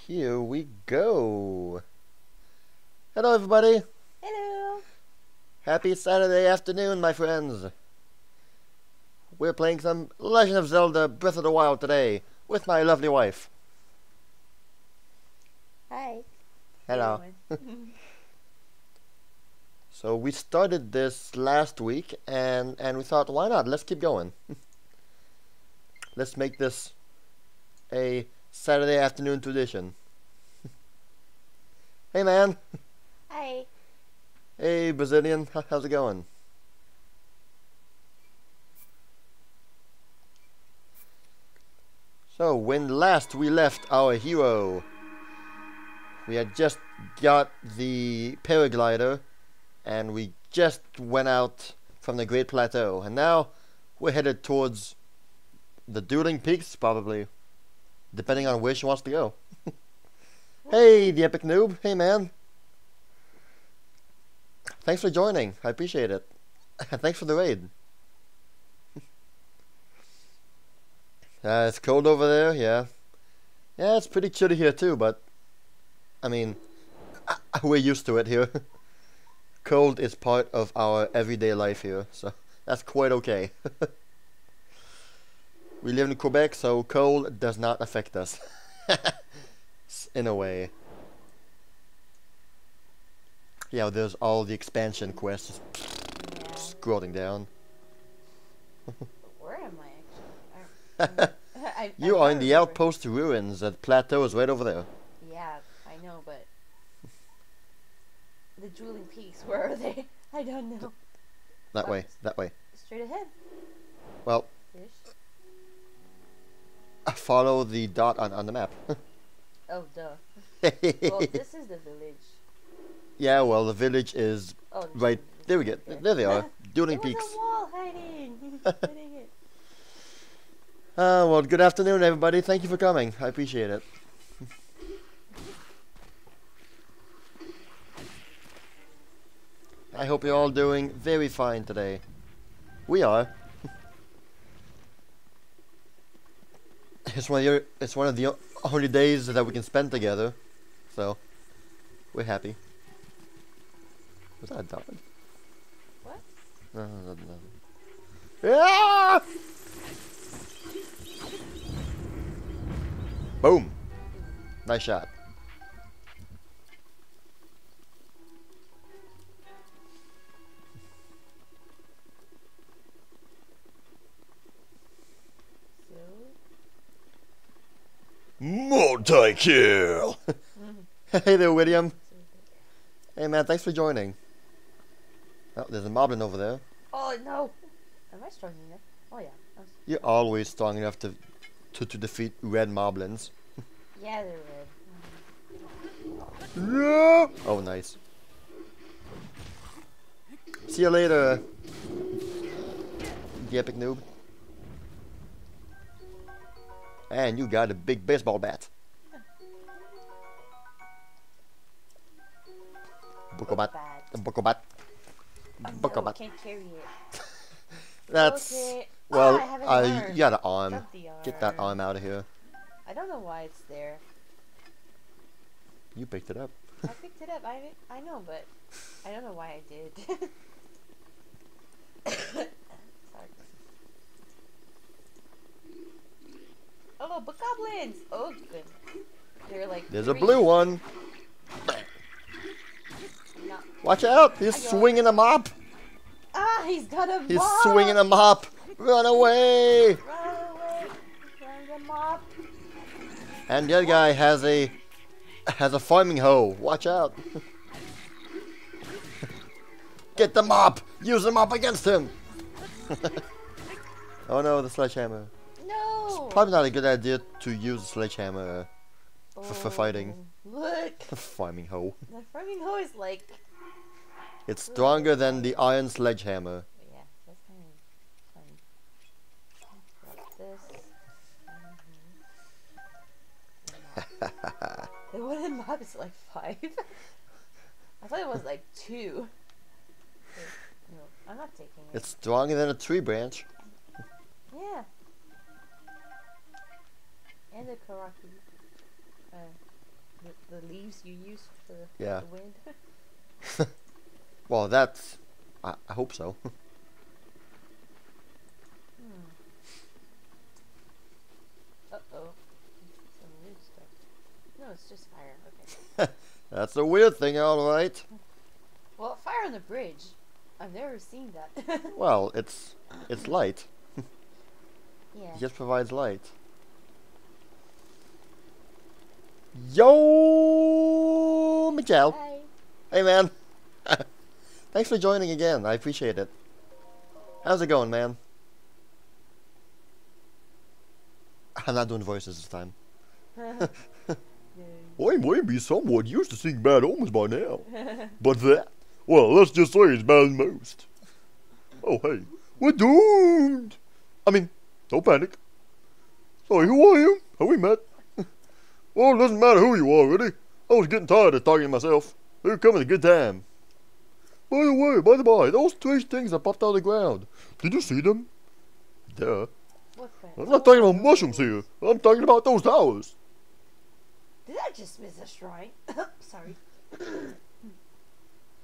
Here we go. Hello, everybody. Hello. Happy Saturday afternoon, my friends. We're playing some Legend of Zelda Breath of the Wild today with my lovely wife. Hi. Hello. So we started this last week and we thought, why not? Let's keep going. Let's make this a Saturday afternoon tradition. Hey, man. Hi. Hey, Brazilian. How's it going? So, when last we left our hero, we had just got the paraglider and we just went out from the Great Plateau, and now we're headed towards the Dueling Peaks, probably, depending on where she wants to go. Hey, the Epic Noob. Hey, man. Thanks for joining. I appreciate it. Thanks for the raid. It's cold over there, yeah. Yeah, it's pretty chilly here too, but I mean, we're used to it here. Cold is part of our everyday life here, so that's quite okay. We live in Quebec, so cold does not affect us. In a way. Yeah, there's all the expansion quests scrolling down. Where am I actually? You are in the outpost ruins. That plateau is right over there. Yeah, I know, but the Dueling Peaks, where are they? I don't know. That way, that way. Straight ahead. Well, follow the dot on the map. Oh, duh. Well, this is the village. Yeah, well, the village is right there. We get there. They are. Dueling Peaks. There was a wall hiding. Hitting it. Well, good afternoon, everybody. Thank you for coming. I appreciate it. I hope you're all doing very fine today. We are. It's one of the only days that we can spend together, so we're happy. Was that a dog? What? No. Yeah! Boom! Nice shot. Multi-kill! Hey there, William. Hey, man, thanks for joining. Oh, there's a moblin over there. Oh, no. Am I strong enough? Oh, yeah. You're always strong enough to defeat red moblins. Yeah, they're red. Yeah. Oh, nice. See you later, the Epic Noob. And you got a big baseball bat. Bukobat. Bukobat. No, can't carry it. That's okay. well. I You got an arm. Got the arm. Get that arm out of here. I don't know why it's there. You picked it up. I picked it up. I know, but I don't know why I did. Sorry. Oh, bokoblins! Oh, good. They're like. There's three. a blue one. No. Watch out! He's swinging a mop. Ah, he's got a mop! He's swinging a mop. Run away! Run away! Run the mop! And the other guy has a farming hoe. Watch out! Get the mop! Use the mop against him! Oh no, the sledgehammer. No! Probably not a good idea to use a sledgehammer for fighting. Look! Farming hoe. The farming hoe is like. It's stronger than the iron sledgehammer. Yeah, that's kind of fun. Like this. The wooden mop is like 5. I thought it was like 2. No, I'm not taking it. It's stronger than a tree branch. Yeah. And the karaki. The leaves you use for Yeah. the wind. Well, that's... I hope so. Uh-oh. Some weird stuff. No, it's just fire. Okay. That's a weird thing, alright. Well, fire on the bridge. I've never seen that. Well, it's light. Yeah. It just provides light. Yo, Miguel. Hi. Hey, man. Thanks for joining again. I appreciate it. How's it going, man? I'm not doing voices this time. I might be somewhat used to seeing bad omens by now. But that, well, let's just say it's bad as most. Oh, hey, we're doomed. I mean, don't panic. Sorry, who are you? Have we met? Well, it doesn't matter who you are, really. I was getting tired of talking to myself. We're coming a good time. By the by, those three things that popped out of the ground. Did you see them? Duh. What I'm not talking about mushrooms here. I'm talking about those towers. Did I just miss a shrine? Sorry.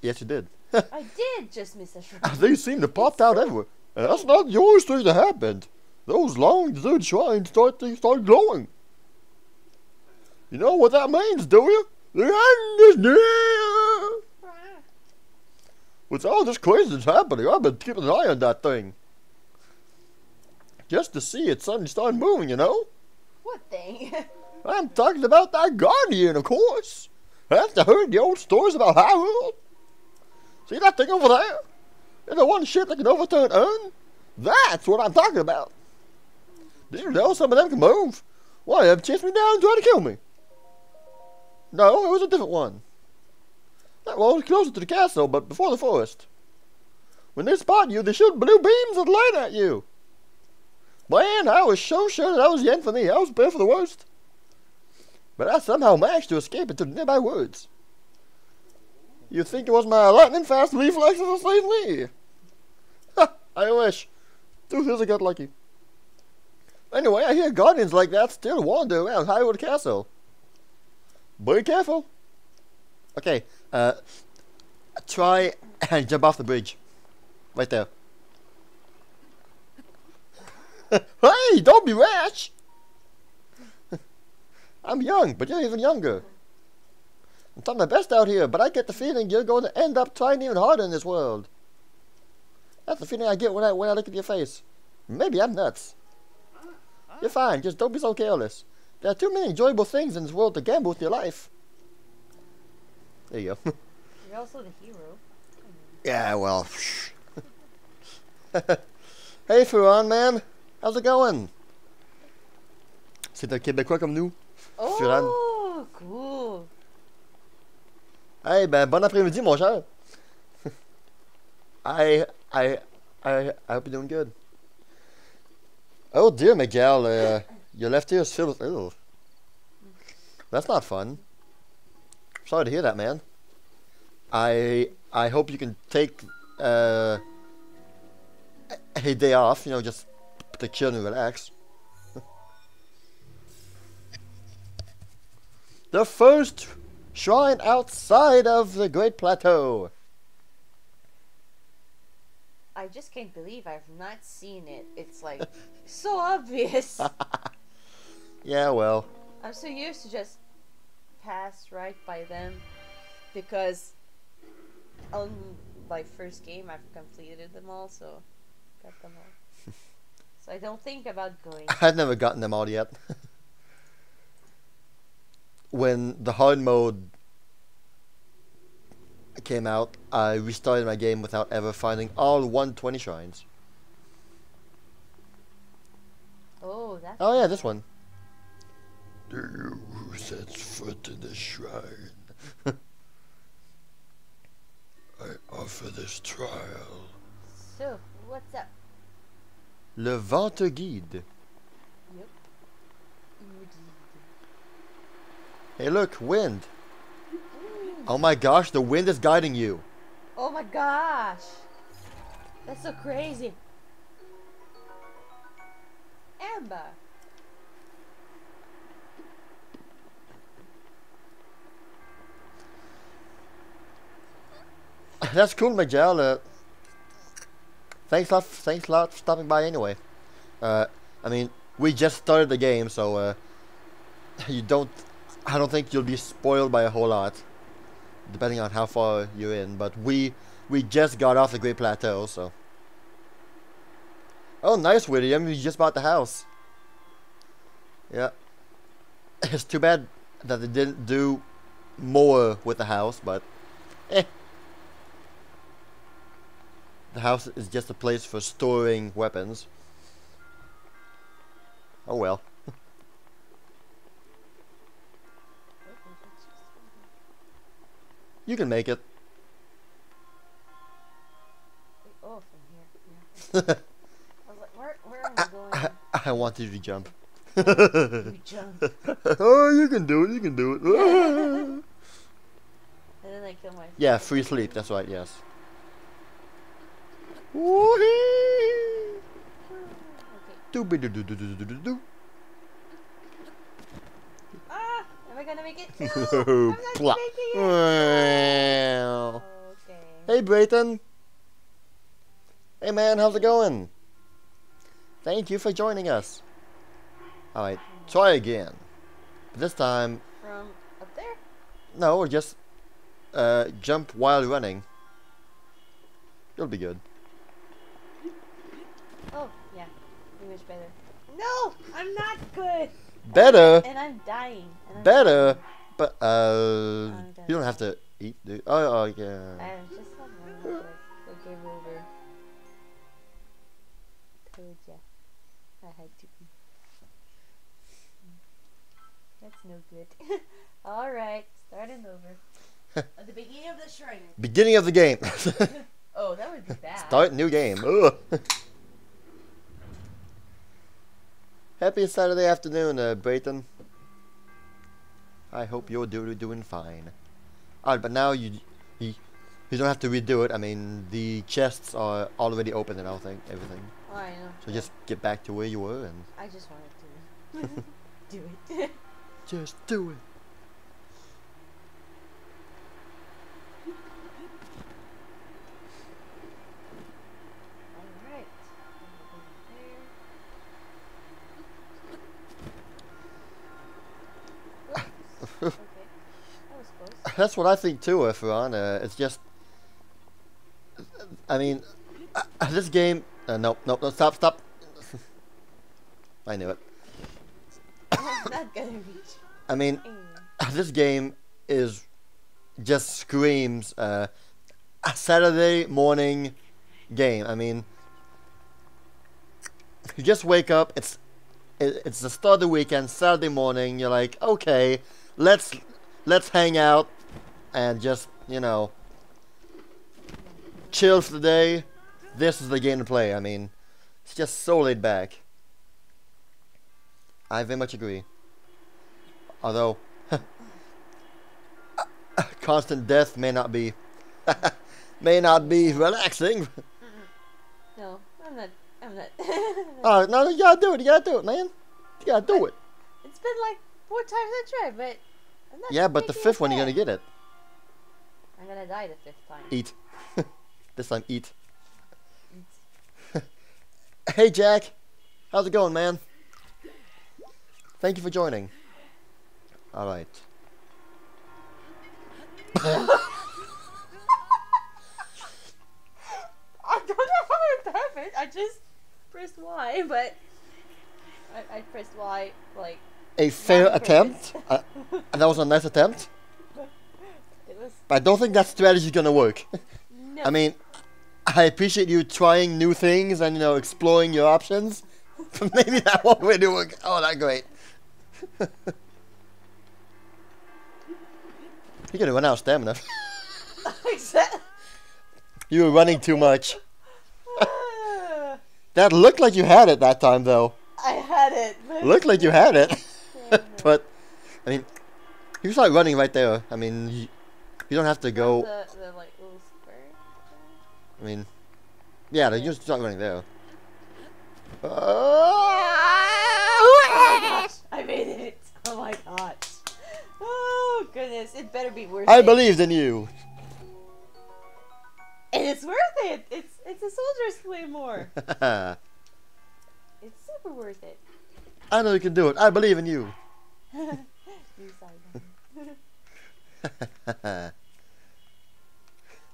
Yes, you did. I did just miss a shrine. They seem to pop out everywhere. And that's not the only thing that happened. Those long deserted shrines start glowing. You know what that means, do you? The end is near. With all this craziness happening, I've been keeping an eye on that thing. Just to see it suddenly start moving, you know? What thing? I'm talking about that Guardian, of course. Haven't you heard the old stories about Hyrule? See that thing over there? It's the one shit that can overturn urn? That's what I'm talking about. Did you know some of them can move? Why, they've chased me down and tried to kill me. No, it was a different one. That one was closer to the castle, but before the forest. When they spot you, they shoot blue beams of light at you. Man, I was so sure that was the end for me. I was prepared for the worst. But I somehow managed to escape into the nearby woods. You think it was my lightning-fast reflexes that saved me? Ha! I wish. Truth is, I got lucky. Anyway, I hear guardians like that still wander around Hyrule Castle. Be careful. Okay, try and jump off the bridge. Right there. Hey, don't be rash! I'm young, but you're even younger. I'm trying my best out here, but I get the feeling you're going to end up trying even harder in this world. That's the feeling I get when I look at your face. Maybe I'm nuts. You're fine, just don't be so careless. There are too many enjoyable things in this world to gamble with your life. There you go. You're also the hero. Yeah, well. Hey, Furon, man. How's it going? C'est un Québécois comme nous. Furon. Oh, cool. Hey, ben, bon après-midi, mon cher. I hope you're doing good. Oh dear, Miguel, your left ear is filled with... Ew. That's not fun. Sorry to hear that, man. I hope you can take a day off, you know, just to chill and relax. The first shrine outside of the Great Plateau. I just can't believe I've not seen it. It's like so obvious. Yeah, well. I'm so used to just pass right by them because on my first game I've completed them all, so got them all. So I don't think about going. I've never gotten them all yet. When the hard mode came out, I restarted my game without ever finding all 120 shrines. Oh, that's... Oh yeah, this one. Do you who sets foot in the shrine? I offer this trial. So, what's up? Le Ventre Guide. Yep. Hey look, wind. Oh my gosh, the wind is guiding you. Oh my gosh. That's so crazy. Amber. That's cool, Miguel. Thanks a lot for stopping by anyway. I mean, we just started the game, so I don't think you'll be spoiled by a whole lot, depending on how far you're in. But we just got off the Great Plateau, so. Oh, nice, William. You just bought the house. Yeah. It's too bad that they didn't do more with the house, but eh. The house is just a place for storing weapons. Oh well. You can make it. Oh, from here. Yeah. I was like, where am I going? I want you to jump. You jump. Oh, you can do it. You can do it. And then I kill myself. Yeah, free sleep. That's right. Yes. Woo-hee! Do-be-do-do-do-do-do-do-do. Ah! Am I gonna make it? No! I'm not Plop. making it! Well. Okay. Hey, Brayton. Hey, man. How's it going? Thank you for joining us. Alright. Try again. This time... From up there? No, just... jump while running. You'll be good. Oh, yeah. Pretty much better. No! I'm not good! Better? And I'm dying. And I'm Better? dying. But, you don't have to eat, dude. Oh, yeah. I just have one more the game over. Told ya. I had to be. That's no good. Alright, starting over. At the beginning of the shrine. Beginning of the game. Oh, that would be bad. Start new game. Ugh. Happy Saturday afternoon, Brayton. I hope you're doing fine. Alright, but now you don't have to redo it. I mean, the chests are already open and everything. Oh, I know. So just get back to where you were and I just wanted to do it. just do it. Alright. Okay. That was close. That's what I think too, Pheon. It's just, I mean, this game. Nope, stop. I knew it. I'm not gonna reach. I mean, this game is just screams a Saturday morning game. I mean, you just wake up. It's the start of the weekend, Saturday morning. You're like, okay, let's hang out and just chill for the day. This is the game to play. I mean, it's just so laid back. I very much agree. Although constant death may not be relaxing. No, I'm not. Oh no, you gotta do it, man. You gotta do it. It's been like 4 times I tried, but I'm not. Yeah, but the 5th one you're gonna get it. I'm gonna die the 5th time. Eat. This time, eat. Hey, Jack. How's it going, man? Thank you for joining. All right. I don't know how it happened. I just pressed Y, but I pressed Y like. A fair attempt. That was a nice attempt. It was. But I don't think that strategy is gonna work. No. I mean, I appreciate you trying new things and exploring your options. But maybe that won't really work. Oh, that's great. You're gonna run out of stamina. You were running too much. That looked like you had it that time, though. I had it. But Looked like you had it. But, I mean, you start running right there. I mean, you don't have to go. The like little square. I mean, yeah, you just start running there. I made it. Oh my gosh. Oh goodness, it better be worth it. I believed in you. it. It's a soldier's claymore. It's super worth it. I know you can do it. I believe in you. You side.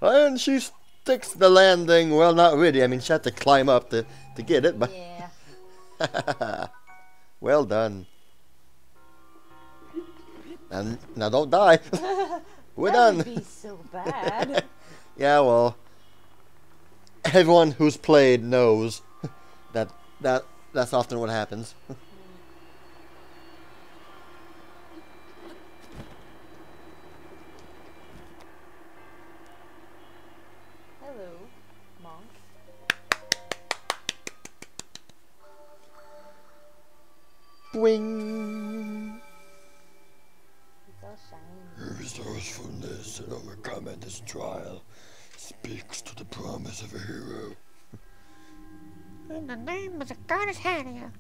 And she sticks the landing. Well, not really. I mean, she had to climb up to get it, but Yeah. well done. And now don't die. We're that done. would be so bad. Yeah, well, everyone who's played knows that's often what happens. Hello, monk. Boing. It's all shiny. Resourcefulness and overcoming this trial speaks to the promise of a hero. In the name of the goddess Hania,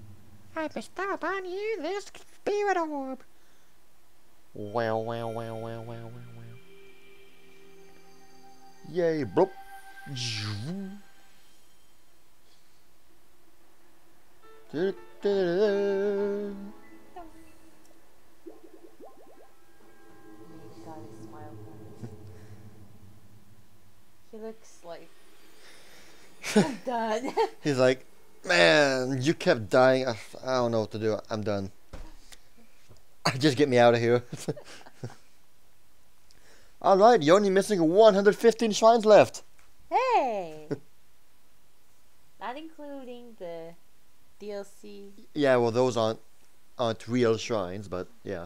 I bestow upon you this spirit orb. Wow, wow, wow, wow, wow, wow, wow. Yay, blop. He's got his smile on. He looks like I'm done. He's like, man, you kept dying. I don't know what to do. I'm done. Just get me out of here. Alright, you're only missing 115 shrines left. Hey! Not including the DLC. Yeah, well, those aren't real shrines, but yeah.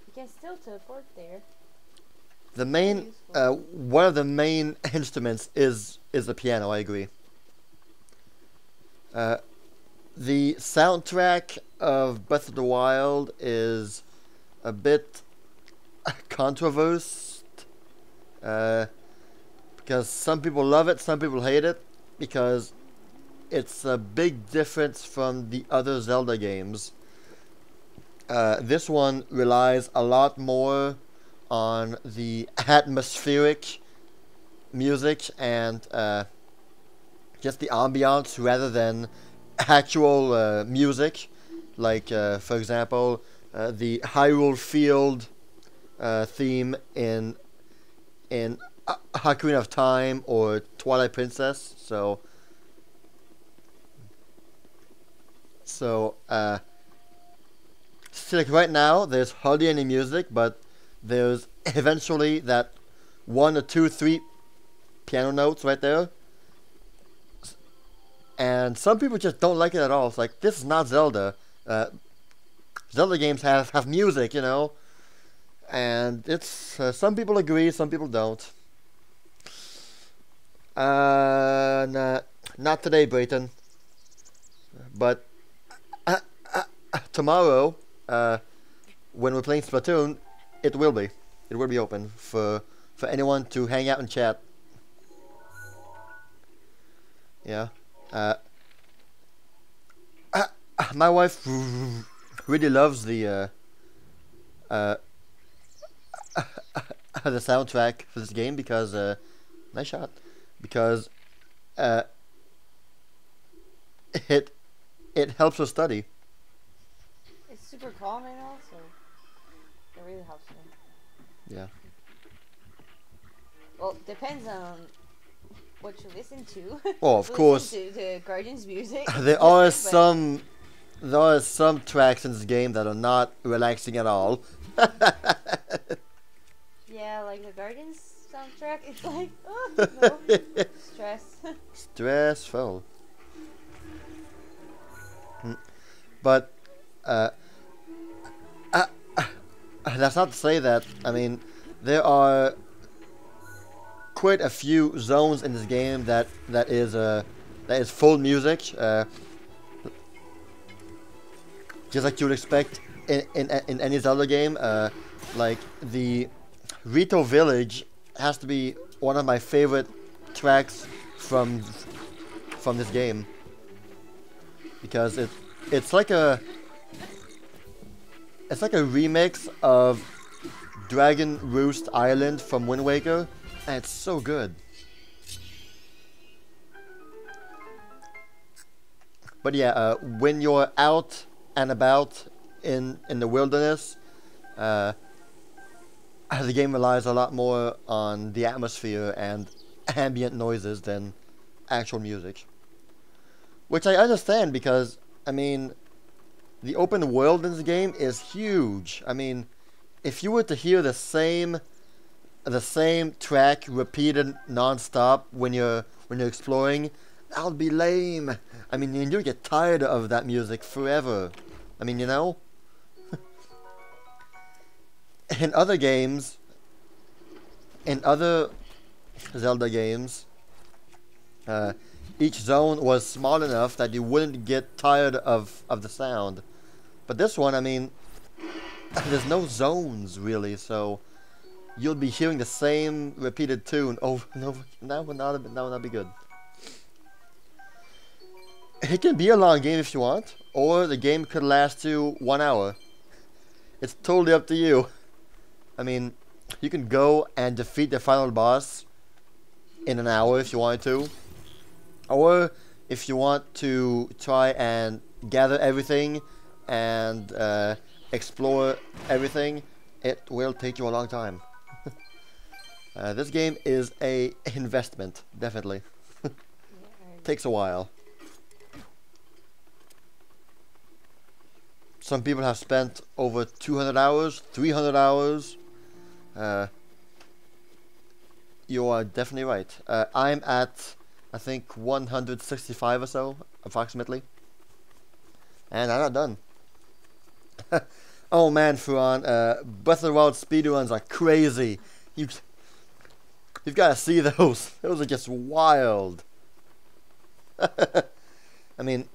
You can still teleport there. The main, one of the main instruments is the piano. I agree. The soundtrack of Breath of the Wild is a bit controversial, because some people love it, some people hate it, because it's a big difference from the other Zelda games. This one relies a lot more on the atmospheric music and just the ambiance rather than actual music. Like, for example, the Hyrule Field theme in Ocarina of Time or Twilight Princess. So like right now, there's hardly any music, but there's eventually that 1 or 2, 3 piano notes right there. And some people just don't like it at all. It's like, this is not Zelda. Zelda games have music, you know. And it's some people agree, some people don't. Not today, Brayton. But tomorrow, when we're playing Splatoon, it will be open for anyone to hang out and chat. Yeah. My wife really loves the soundtrack for this game because nice shot, because it helps her study. It's super calming also. It really helps me. Yeah. Well, depends on what you listen to. Oh, of course. Listen to the Guardian's music. There are some tracks in this game that are not relaxing at all. Yeah, like the Guardian's soundtrack. It's like, oh no, stress. Stressful. But that's not to say that. I mean, there are quite a few zones in this game that is full music, just like you would expect in any Zelda game. Like the Rito Village has to be one of my favorite tracks from this game, because it's like a remix of Dragon Roost Island from Wind Waker, and it's so good. But yeah, when you're out and about in the wilderness, the game relies a lot more on the atmosphere and ambient noises than actual music. Which I understand because, I mean, the open world in this game is huge. I mean, if you were to hear the same track repeated non-stop when you're exploring, that would be lame. I mean, you'll get tired of that music forever. I mean, you know? In other games, in other Zelda games, each zone was small enough that you wouldn't get tired of the sound. But this one, I mean, there's no zones really, so you'll be hearing the same repeated tune over and over. That would not be good. It can be a long game if you want, or the game could last you 1 hour. It's totally up to you. I mean, you can go and defeat the final boss in an hour if you wanted to. Or if you want to try and gather everything and explore everything, it will take you a long time. This game is a investment, definitely. Takes a while. Some people have spent over 200 hours, 300 hours. You are definitely right. I'm at, I think, 165 or so, approximately. And I'm not done. Oh man, Furon, Breath of the Wild speedruns are crazy. You've got to see those. Those are just wild. I mean,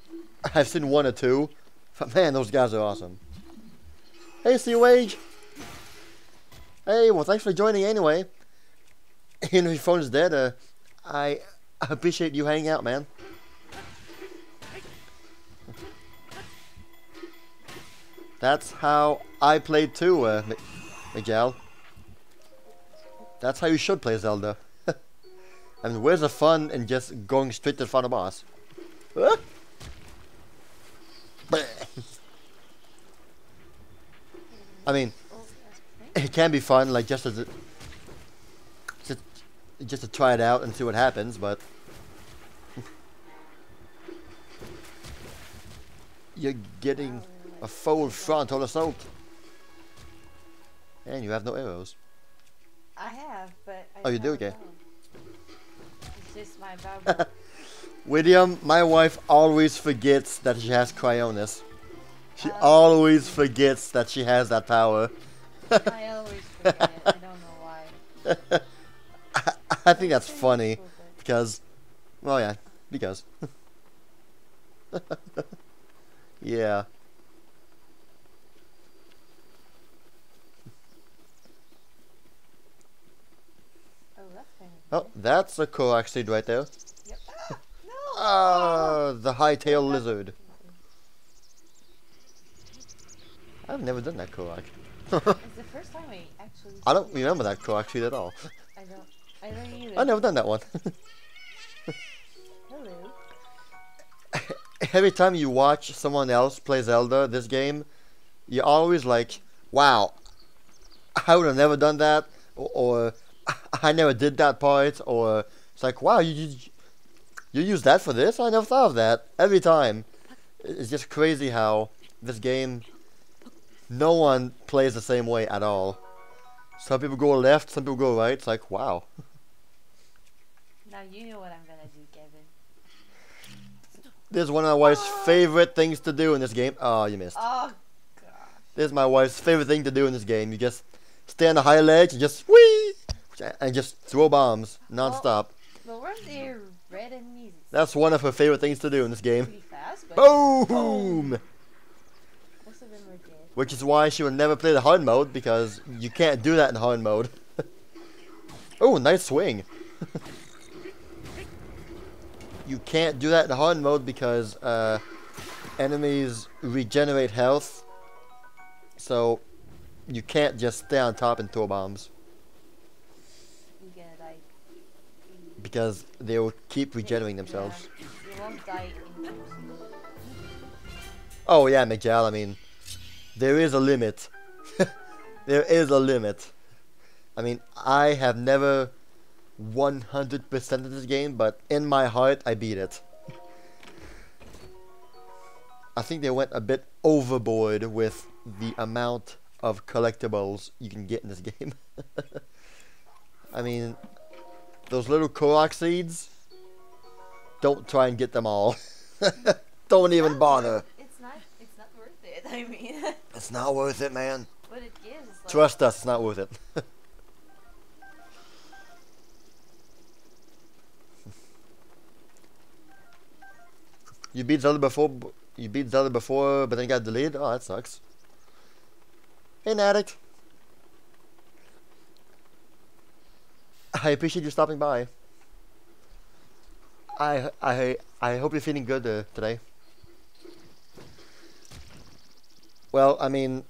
I've seen 1 or 2. But man, those guys are awesome. Hey, C-Wage. Hey, well, thanks for joining anyway. Even if your phone is dead, I appreciate you hanging out, man. That's how I played too, Miguel. That's how you should play Zelda. I mean, where's the fun in just going straight to the final boss? Huh? I mean, it can be fun, like just to try it out and see what happens, but you're getting a full frontal assault, and you have no arrows. I have, but I oh, you do? don't Okay. know. It's just my Bible. William, my wife always forgets that she has cryonis. She always forgets that she has that power. I always forget. I don't know why. I think that's funny because, well, yeah, because. Yeah. Oh, that's kind of. Oh, that's a Korok seed right there. Yep. Ah, no. Ah, the high-tailed lizard. I've never done that Korok. It's the first time I actually. I don't remember that Korok seed at all. I don't either. I've never done that one. Hello. Every time you watch someone else play Zelda, this game, you're always like, wow, I would have never done that, or I never did that part, or it's like, wow, you use that for this? I never thought of that. Every time. It's just crazy how this game, no one plays the same way at all. Some people go left, some people go right. It's like, wow. Now you know what I'm gonna do, Kevin. This is one of my wife's favorite things to do in this game. Oh, you missed. Oh, gosh. This is my wife's favorite thing to do in this game. You just stay on the high ledge and just whee! And just throw bombs non-stop. Well, weren't they red enemies? That's one of her favorite things to do in this game. Pretty fast, but Boom! most of them were dead. Which is why she will never play the hard mode, because you can't do that in hard mode. Oh, nice swing. You can't do that in hard mode because enemies regenerate health. So you can't just stay on top and throw bombs. You're gonna die. Because they will keep regenerating themselves. Yeah, you won't die in person. Oh yeah, McJal, I mean, there is a limit. There is a limit. I mean, I have never 100% of this game, but in my heart, I beat it. I think they went a bit overboard with the amount of collectibles you can get in this game. I mean, those little Korok seeds, don't try and get them all. Don't even bother. It's not worth it. I mean, It's not worth it, man. what it gives. Like, Trust us, it's not worth it. You beat Zelda before, but then got deleted? Oh, that sucks. Hey, Naddict. I appreciate you stopping by. I hope you're feeling good today. Well, I mean,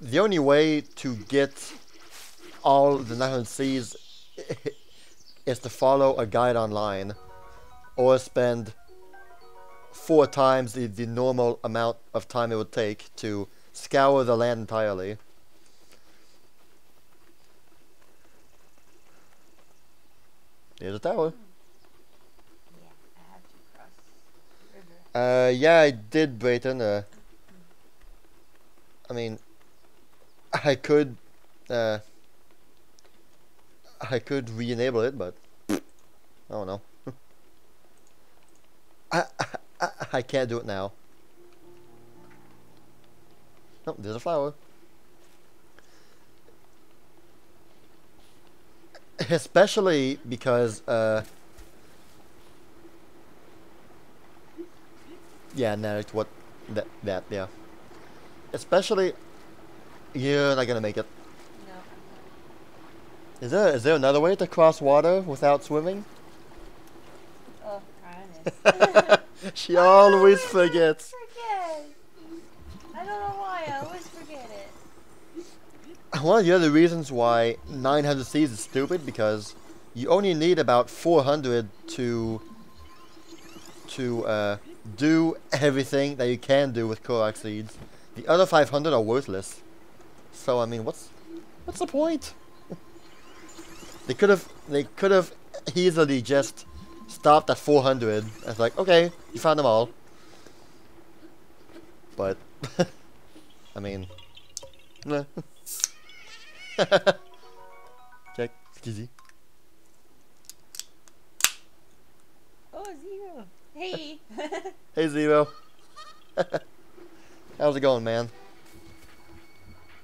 the only way to get all the 900 Cs is to follow a guide online, or spend 4 times the normal amount of time it would take to scour the land entirely. There's a tower. yeah, I have to cross the river. Yeah, I did, Brayton. I mean, I could re-enable it, but I don't know. I can't do it now. Oh, there's a flower. Especially because, yeah, Naddict, what, yeah. Especially, you're not gonna make it. No. Is there another way to cross water without swimming? Oh, honest. She always forgets. Forget. I don't know why. I always forget it. One of the other reasons why 900 Cs is stupid, because you only need about 400 to do everything that you can do with Korok seeds. The other 500 are worthless. So I mean, what's the point? They could have easily just stopped at 400. It's like, okay, you found them all. But I mean, nah. Check, easy. Oh, Zero. Hey. Hey, Zero. How's it going, man?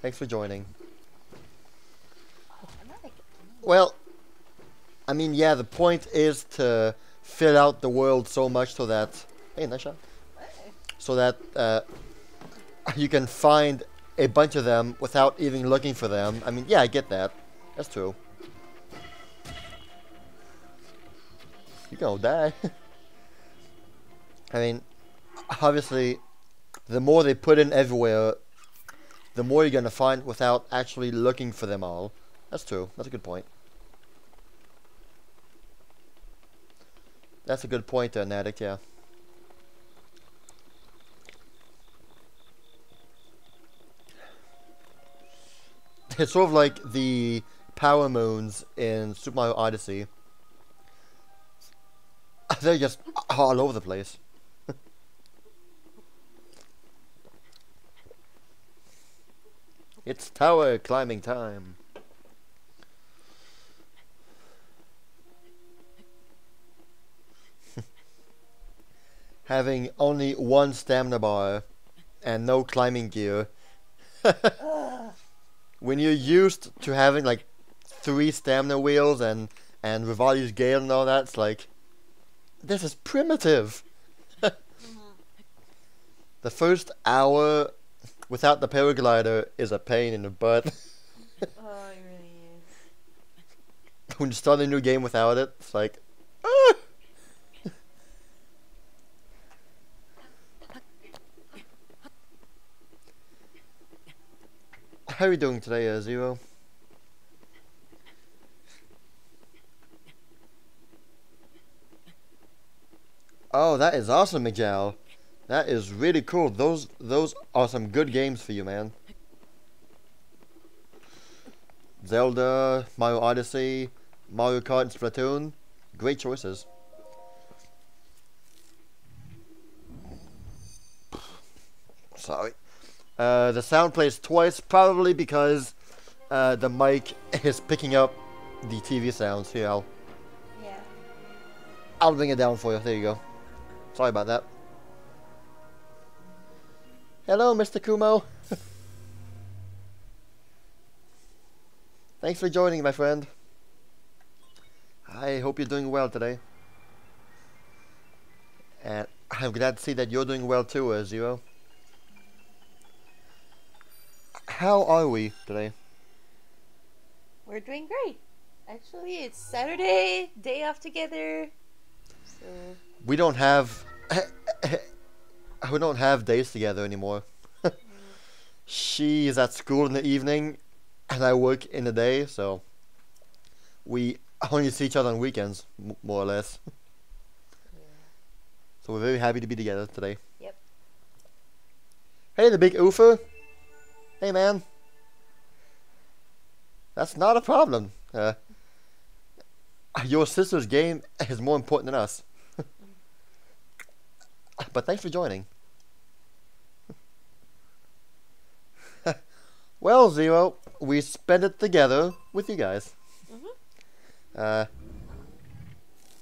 Thanks for joining. Well, I mean, yeah, the point is to fill out the world so much so that... Hey, nice shot. So that you can find a bunch of them without even looking for them. I mean, yeah, I get that. That's true. You're gonna die. I mean, obviously, the more they put in everywhere, the more you're gonna find without actually looking for them all. That's true. That's a good point. That's a good point, Naddict, yeah. It's sort of like the power moons in Super Mario Odyssey. They're just all over the place. It's tower climbing time. Having only 1 stamina bar and no climbing gear. When you're used to having like 3 stamina wheels and Rivali's Gale and all that, it's like, this is primitive. The first hour without the paraglider is a pain in the butt. Oh, it really is. When you start a new game without it, it's like, ah! How are you doing today, Zero? Oh, that is awesome, Miguel. That is really cool. Those are some good games for you, man. Zelda, Mario Odyssey, Mario Kart, and Splatoon. Great choices. Sorry. The sound plays twice, probably because the mic is picking up the TV sounds. Here, I'll bring it down for you. There you go. Sorry about that. Hello, Mr. Kumo. Thanks for joining, my friend. I hope you're doing well today. And I'm glad to see that you're doing well too, Zero. How are we today? We're doing great. Actually, it's Saturday, day off together. So We don't have we don't have days together anymore. She is at school in the evening, and I work in the day, so we only see each other on weekends, more or less. yeah. So we're very happy to be together today. Yep. Hey, the big oofer. Hey, man. That's not a problem. Your sister's game is more important than us. But thanks for joining. Well, Zero, we spent it together with you guys.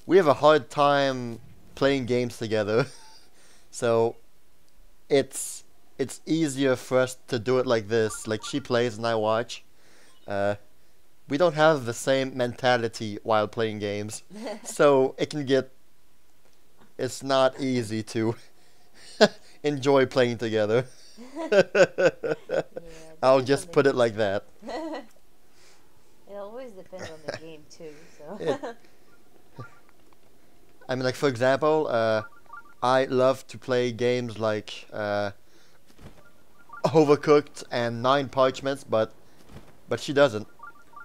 We have a hard time playing games together, so it's easier for us to do it like this. Like, she plays and I watch. We don't have the same mentality while playing games, so it's not easy to enjoy playing together. I'll just put it like that. It always depends on the game too. So. I mean, like, for example, I love to play games like Overcooked and Nine Parchments, but she doesn't.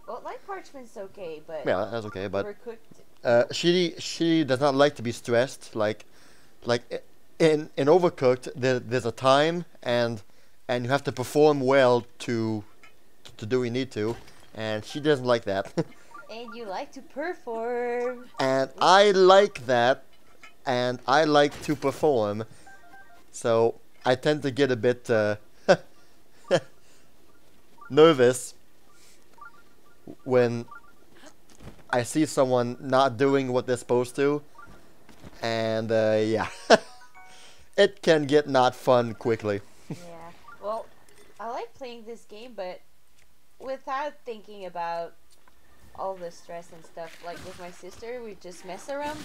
Well, like Parchment's okay, but Yeah, that's okay. But Overcooked. she does not like to be stressed. Like in Overcooked, there's a time and you have to perform well to do what you need to, and she doesn't like that. And you like to perform. And I like that, and I like to perform, so I tend to get a bit nervous when I see someone not doing what they're supposed to, and yeah, it can get not fun quickly. Yeah. Well, I like playing this game, but without thinking about all the stress and stuff. Like with my sister, we just mess around,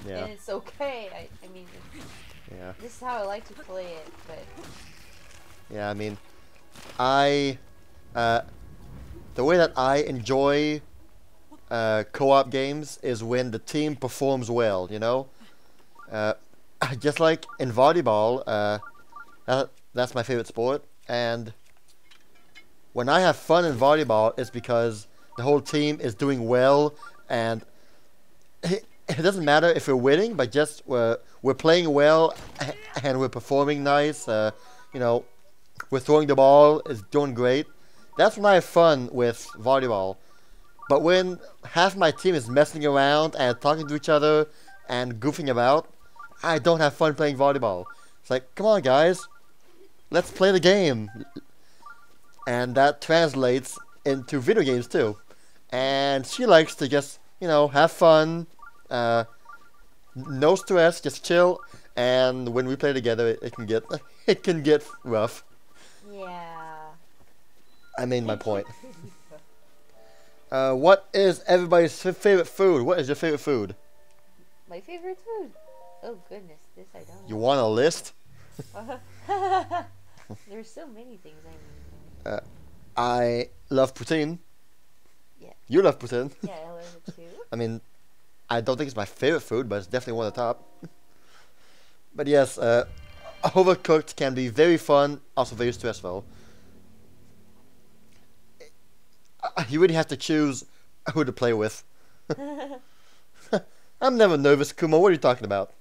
Yeah, and it's okay. I mean, yeah, this is how I like to play it. But yeah. I mean, the way that I enjoy co-op games is when the team performs well. You know, just like in volleyball, that's my favorite sport, and when I have fun in volleyball, it's because the whole team is doing well, and it doesn't matter if we're winning, but just we're playing well and we're performing nice. You know, we're throwing the ball, it's doing great. That's when I have fun with volleyball. But when half my team is messing around and talking to each other and goofing about, I don't have fun playing volleyball. It's like, come on, guys, let's play the game. And that translates into video games too. And she likes to just, you know, have fun, no stress, just chill. And when we play together, it can get rough. yeah. I made my point. What is everybody's favorite food? What is your favorite food? My favorite food. Oh goodness, this I don't. You want a list? There's so many things I mean. I love poutine. Yeah. You love poutine. Yeah, I love it too. I mean, I don't think it's my favorite food, but it's definitely one of the top. But yes, Overcooked can be very fun, also very stressful. You really have to choose who to play with. I'm never nervous, Kumo. What are you talking about?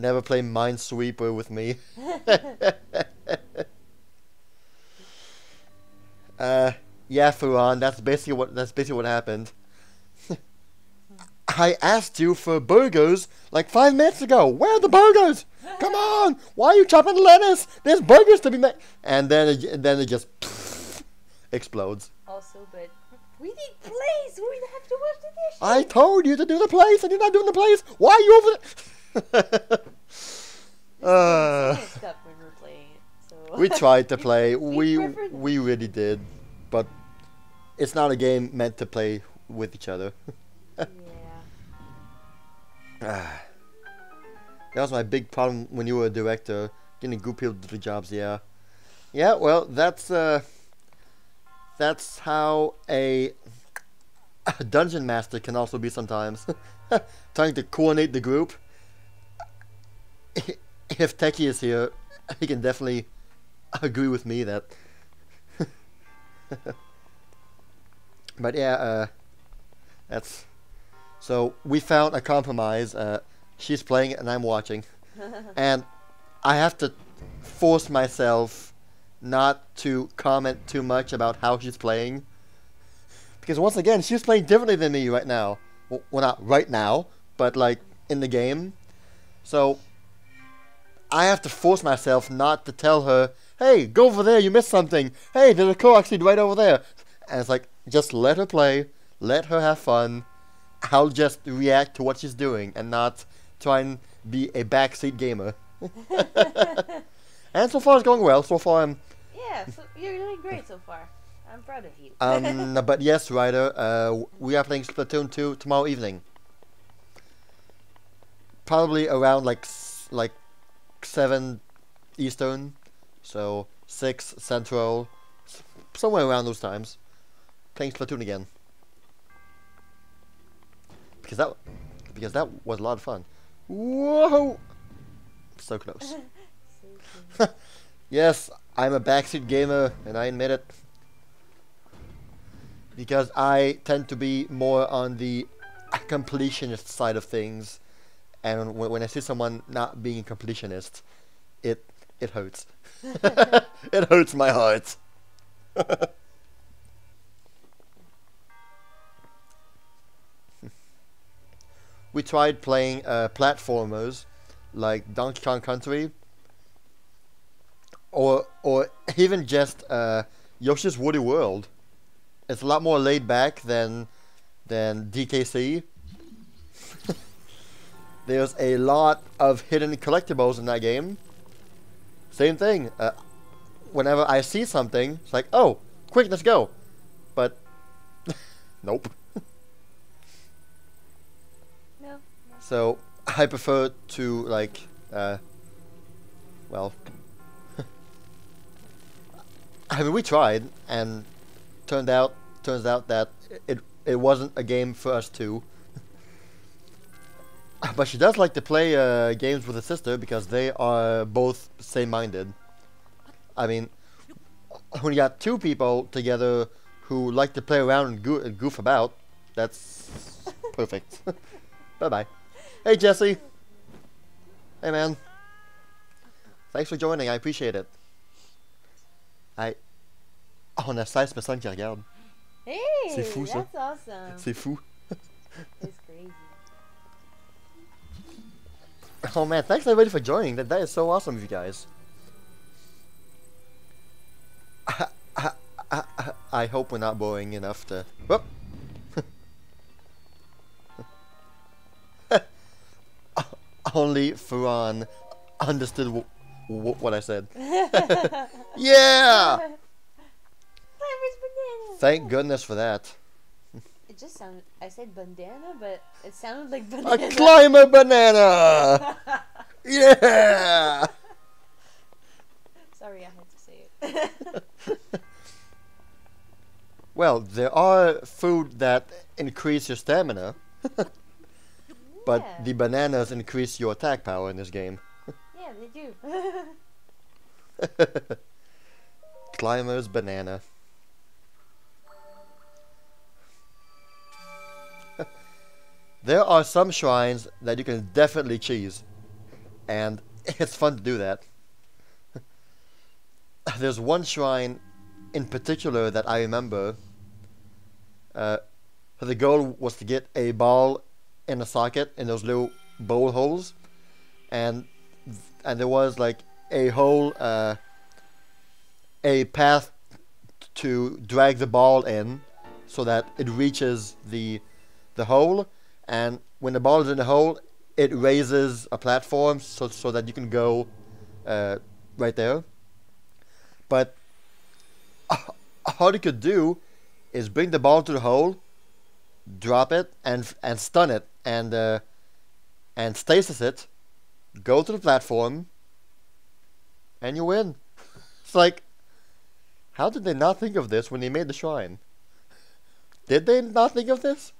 Never play Minesweeper with me. Yeah, Furan, that's basically what happened. I asked you for burgers like 5 minutes ago. Where are the burgers? Come on! Why are you chopping lettuce? There's burgers to be made. And then it just explodes. Also, but we need plates. We have to wash the dishes. I told you to do the plates, and you're not doing the plates. Why are you over there? Stuff when we're playing it. So We tried to play. we We really did, but it's not a game meant to play with each other. Yeah. That was my big problem when you were a director, getting good people to do the jobs. Yeah, yeah. Well, that's how a dungeon master can also be sometimes, trying to coordinate the group. If Techie is here, he can definitely agree with me that. But yeah, that's. So we found a compromise. She's playing it and I'm watching, and I have to force myself not to comment too much about how she's playing, because once again she's playing differently than me right now. Well, not right now, but like in the game. So I have to force myself not to tell her, "Hey, go over there. You missed something. Hey, there's a Korok seed right over there." And it's like, just let her play, let her have fun. I'll just react to what she's doing and not try and be a backseat gamer. And so far it's going well. So far I'm... Yeah, so you're doing great so far. I'm proud of you. But yes, Ryder, we are playing Splatoon 2 tomorrow evening. Probably around like 7 Eastern. So 6 Central. Somewhere around those times. Playing Splatoon again. Because that was a lot of fun. Whoa! So close. Yes, I'm a backseat gamer, and I admit it. Because I tend to be more on the completionist side of things, and when I see someone not being a completionist, it hurts. It hurts my heart. We tried playing platformers like Donkey Kong Country, or even just Yoshi's Woolly World. It's a lot more laid back than DKC. There's a lot of hidden collectibles in that game. Same thing. Whenever I see something, it's like, oh, quick, let's go. But nope. So I prefer to like, well, I mean we tried and turns out that it wasn't a game for us too. But she does like to play games with her sister because they are both same-minded. I mean, when you got 2 people together who like to play around and goof about, that's perfect. Bye-bye. Hey, Jesse. Hey, man. Thanks for joining. I appreciate it. On a 16% qui regarde. Hey, c'est fou, ça. that's awesome. C'est fou. It's crazy. Oh, man. Thanks, everybody, for joining. That is so awesome of you guys. I hope we're not boring enough to... Whoop. Only Furan understood what I said. Yeah! Thank goodness for that. It just sounded... I said bandana, but it sounded like A banana. climber banana! Yeah! Sorry, I had to say it. Well, there are food that increase your stamina. But Yeah. the bananas increase your attack power in this game. Yeah, they do. Climber's banana. There are some shrines that you can definitely cheese. and it's fun to do that. There's one shrine in particular that I remember. The goal was to get a ball in a socket in those little bowl holes, and there was like a hole, a path to drag the ball in so that it reaches the hole, and when the ball is in the hole, it raises a platform so that you can go right there. But all you could do is bring the ball to the hole, drop it, and stun it, and stasis it, go to the platform, and you win. It's like, how did they not think of this when they made the shrine? Did they not think of this?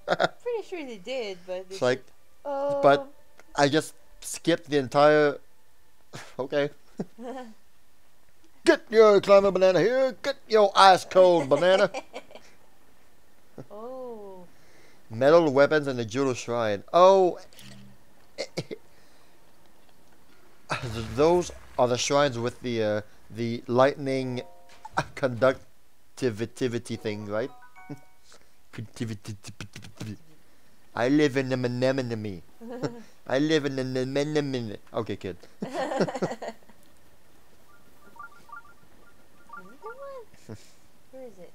Pretty sure they did, but It's like, oh. but I just skipped the entire. Okay. Get your climber banana here. Get your ice cold banana. Oh. Metal weapons and the Judo Shrine. Oh. Those are the shrines with the lightning conductivity thing, right? I live in the Menemone. I live in the Menemone. Okay, kid. Where is it?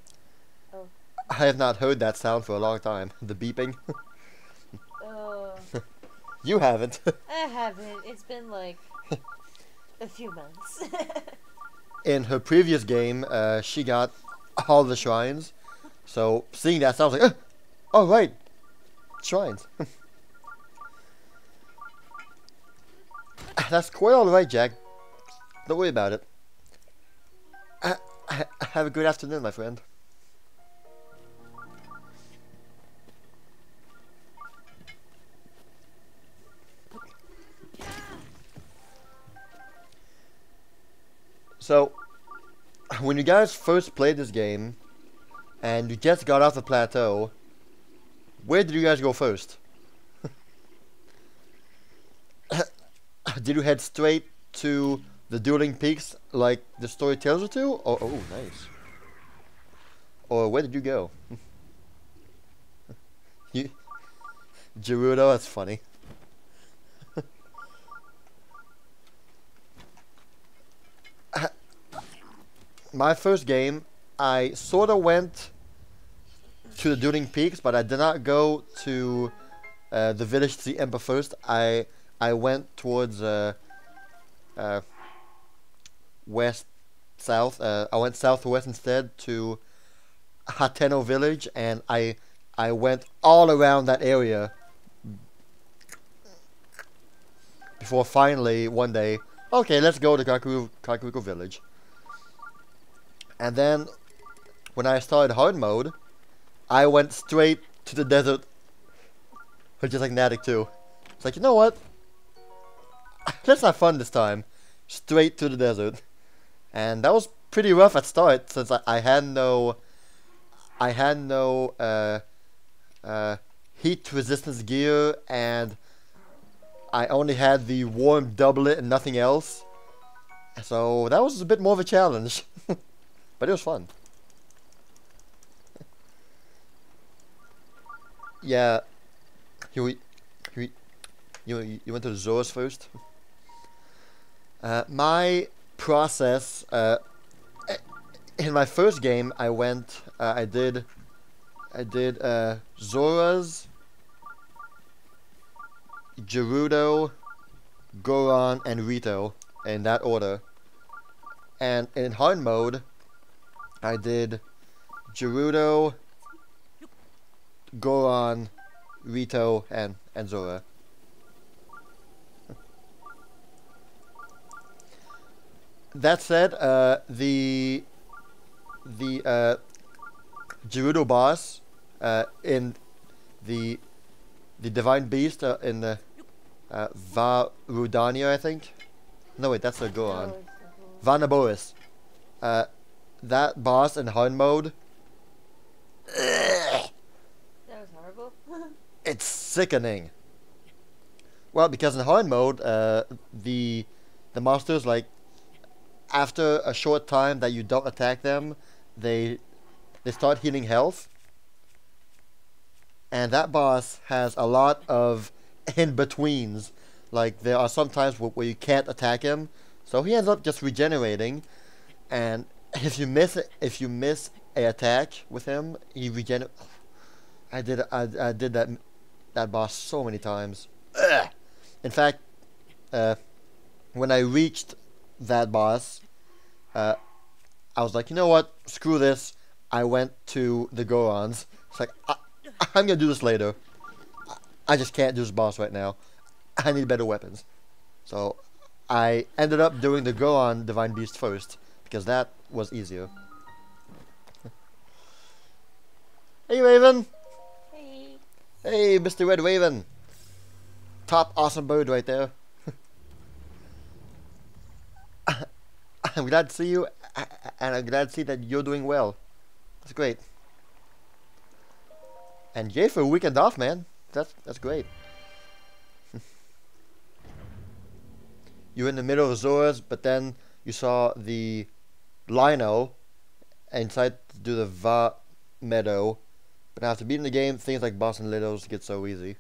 Oh. I have not heard that sound for a long time. The beeping. Oh. You haven't. I haven't. It's been like a few months. In her previous game, she got all the shrines. So seeing that, sounds like, oh right, shrines. That's quite all right, Jack. Don't worry about it. Have a good afternoon, my friend. So, when you guys first played this game, and you just got off the plateau, where did you guys go first? Did you head straight to the Dueling Peaks like the story tells you to? Or, oh, nice. Or where did you go? Gerudo, that's funny. My first game, I sort of went to the Dueling Peaks, but I did not go to the village to see Emperor first. I went towards west south. I went southwest instead to Hateno village, and I went all around that area before finally one day, okay, let's go to Kakuruko village. And then, when I started hard mode, I went straight to the desert, which is like Natick 2. It's like, you know what? Let's have fun this time. Straight to the desert. And that was pretty rough at start, since I had no heat resistance gear, and I only had the warm doublet and nothing else. So that was a bit more of a challenge. But it was fun. Yeah. You went to the Zoras first? My process, in my first game, I went, I did Zoras, Gerudo, Goron, and Rito, in that order. And in hard mode, I did Gerudo, Goron, Rito, and Zora. That said, the Gerudo boss in the Divine Beast in the Varudania, I think. No wait, that's a Goron. Vanaboris. That boss in hard mode. That was horrible. It's sickening. Well, because in hard mode, the monsters, like, after a short time that you don't attack them, they start healing health, and that boss has a lot of in betweens. Like, there are some times where you can't attack him, so he ends up just regenerating. And if you miss a attack with him, he regener. I did that boss so many times. Ugh. In fact, when I reached that boss, I was like, you know what? Screw this. I went to the Gorons. It's like, I'm gonna do this later. I just can't do this boss right now. I need better weapons. So I ended up doing the Goron Divine Beast first, because that was easier. Hey, Raven! Hey. Hey, Mr. Red Raven! Top awesome bird right there. I'm glad to see you, and I'm glad to see that you're doing well. That's great. And yay for a weekend off, man. That's great. You're in the middle of Zoras, but then you saw the Lino and decided to do the Va Meadow. But after beating the game, things like boss and littles get so easy.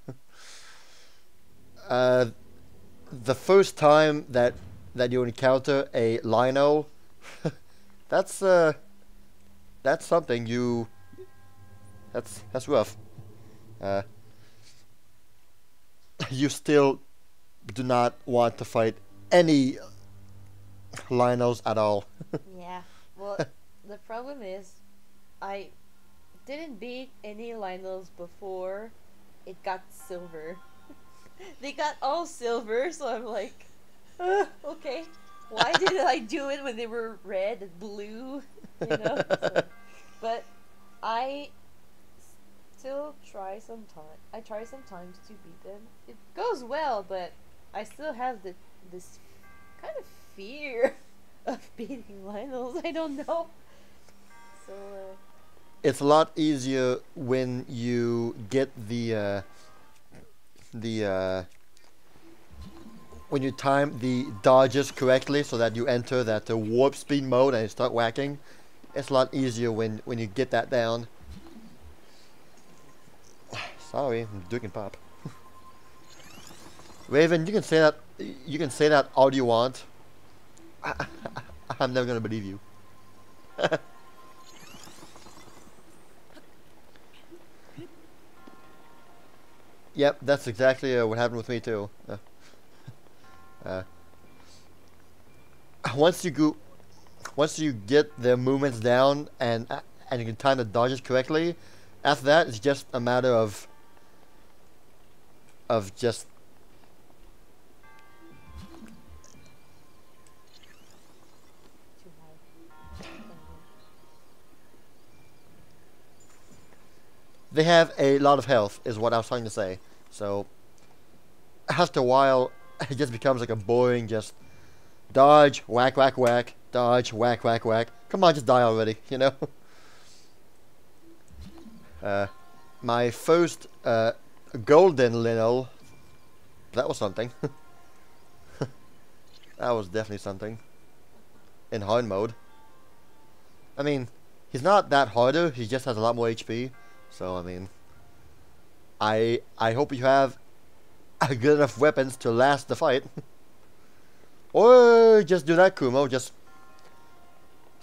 The first time that you encounter a Lino, that's something. That's rough. You still do not want to fight any Linos at all. Yeah. Well, the problem is, I didn't beat any Lionels before it got silver. They got all silver, so I'm like, okay. Why didn't I do it when they were red and blue? You know. So, but I still try sometimes. I try sometimes to beat them. It goes well, but I still have this kind of fear of beating Lionels. I don't know. So. It's a lot easier when you get when you time the dodges correctly, so that you enter that warp speed mode and you start whacking. It's a lot easier when you get that down. Sorry, I'm drinking pop. Raven, you can say that all you want. I'm never gonna believe you. Yep, that's exactly what happened with me too. Once you get the movements down and you can time the dodges correctly, after that it's just a matter of just they have a lot of health, is what I was trying to say. So after a while, it just becomes like a boring just dodge, whack, whack, whack, dodge, whack, whack, whack. Come on, just die already, you know. My first golden Lino, that was something. That was definitely something. In hard mode. I mean, he's not that harder, he just has a lot more HP. So, I mean, I hope you have good enough weapons to last the fight. Or just do that, Kumo, just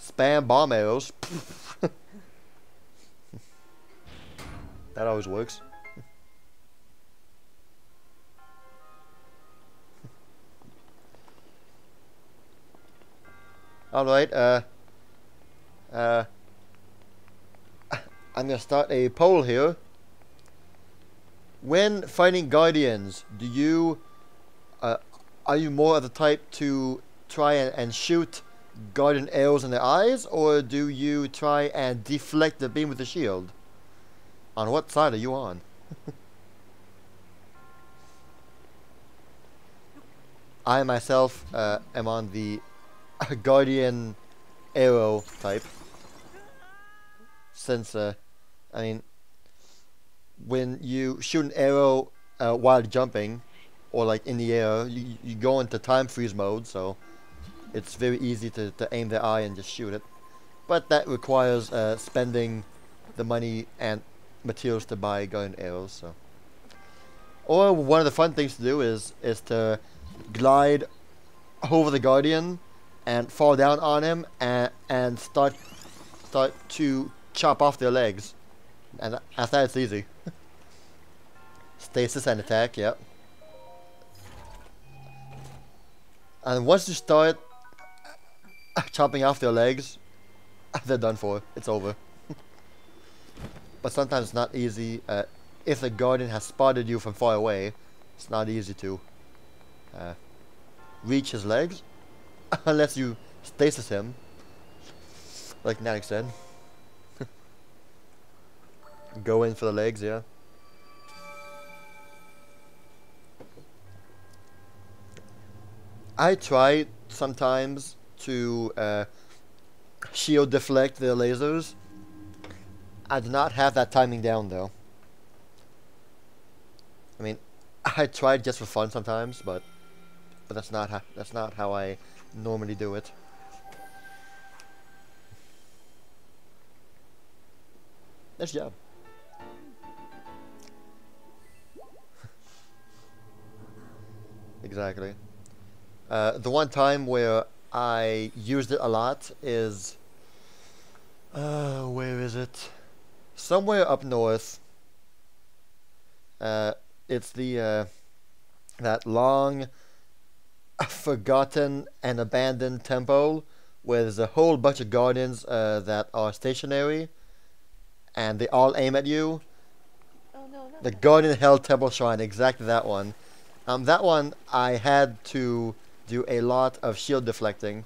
spam bomb arrows. That always works. Alright, I'm gonna start a poll here. When fighting Guardians, do you are you more of the type to try and shoot Guardian arrows in the eyes, or do you try and deflect the beam with the shield? On what side are you on? I myself am on the Guardian arrow type, since I mean, when you shoot an arrow while jumping, or like in the air, you go into time freeze mode, so it's very easy to aim the eye and just shoot it. But that requires spending the money and materials to buy gun arrows. So, or one of the fun things to do is to glide over the guardian and fall down on him and start to chop off their legs. And after that, it's easy. Stasis and attack, yep. And once you start chopping off their legs, they're done for. It's over. But sometimes it's not easy. If the guardian has spotted you from far away, it's not easy to reach his legs. Unless you stasis him. Like Nanik said. Go in for the legs, yeah. I try sometimes to shield deflect the lasers. I do not have that timing down though. I mean, I tried just for fun sometimes, but that's not how I normally do it. Nice job. Exactly. The one time where I used it a lot is where is it? Somewhere up north. It's the that long forgotten and abandoned temple where there's a whole bunch of guardians that are stationary and they all aim at you. Oh no, not The that. Guardian Hell Temple Shrine, exactly that one. That one I had to do a lot of shield deflecting.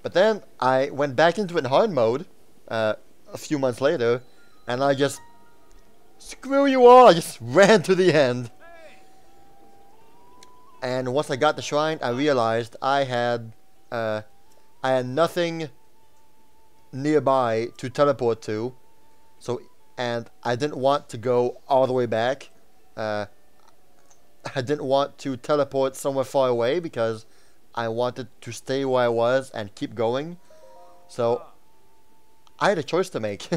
But then I went back into it in hard mode a few months later, and I just screw you all. I just ran to the end. And once I got the shrine, I realized I had nothing nearby to teleport to. So, and I didn't want to go all the way back. I didn't want to teleport somewhere far away because I wanted to stay where I was and keep going. So I had a choice to make.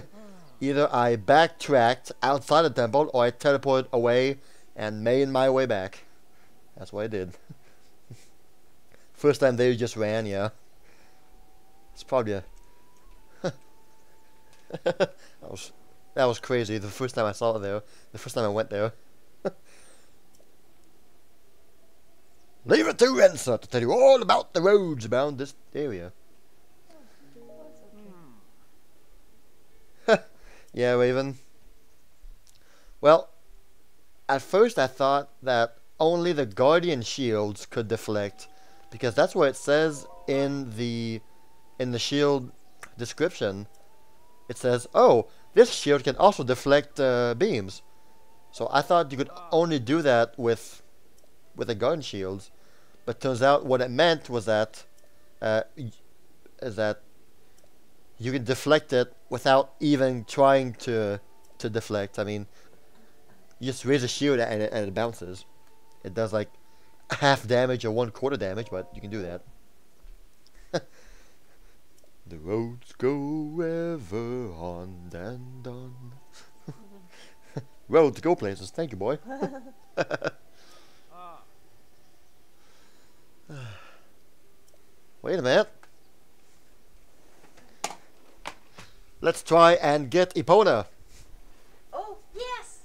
Either I backtracked outside the temple or I teleported away and made my way back. That's what I did. First time they just ran, yeah. It's probably a... that was crazy. The first time I saw it there. The first time I went there. Leave it to Rensa to tell you all about the roads around this area. Yeah, Raven. Well, at first I thought that only the Guardian shields could deflect, because that's what it says in the shield description. It says, "Oh, this shield can also deflect beams." So I thought you could only do that with the gun shields, but turns out what it meant was that is that you can deflect it without even trying to deflect. I mean, you just raise a shield and it bounces. It does like half damage or 1/4 damage, but you can do that. The roads go ever on and on. Roads go places. Thank you, boy. Wait a minute. Let's try and get Epona. Oh yes.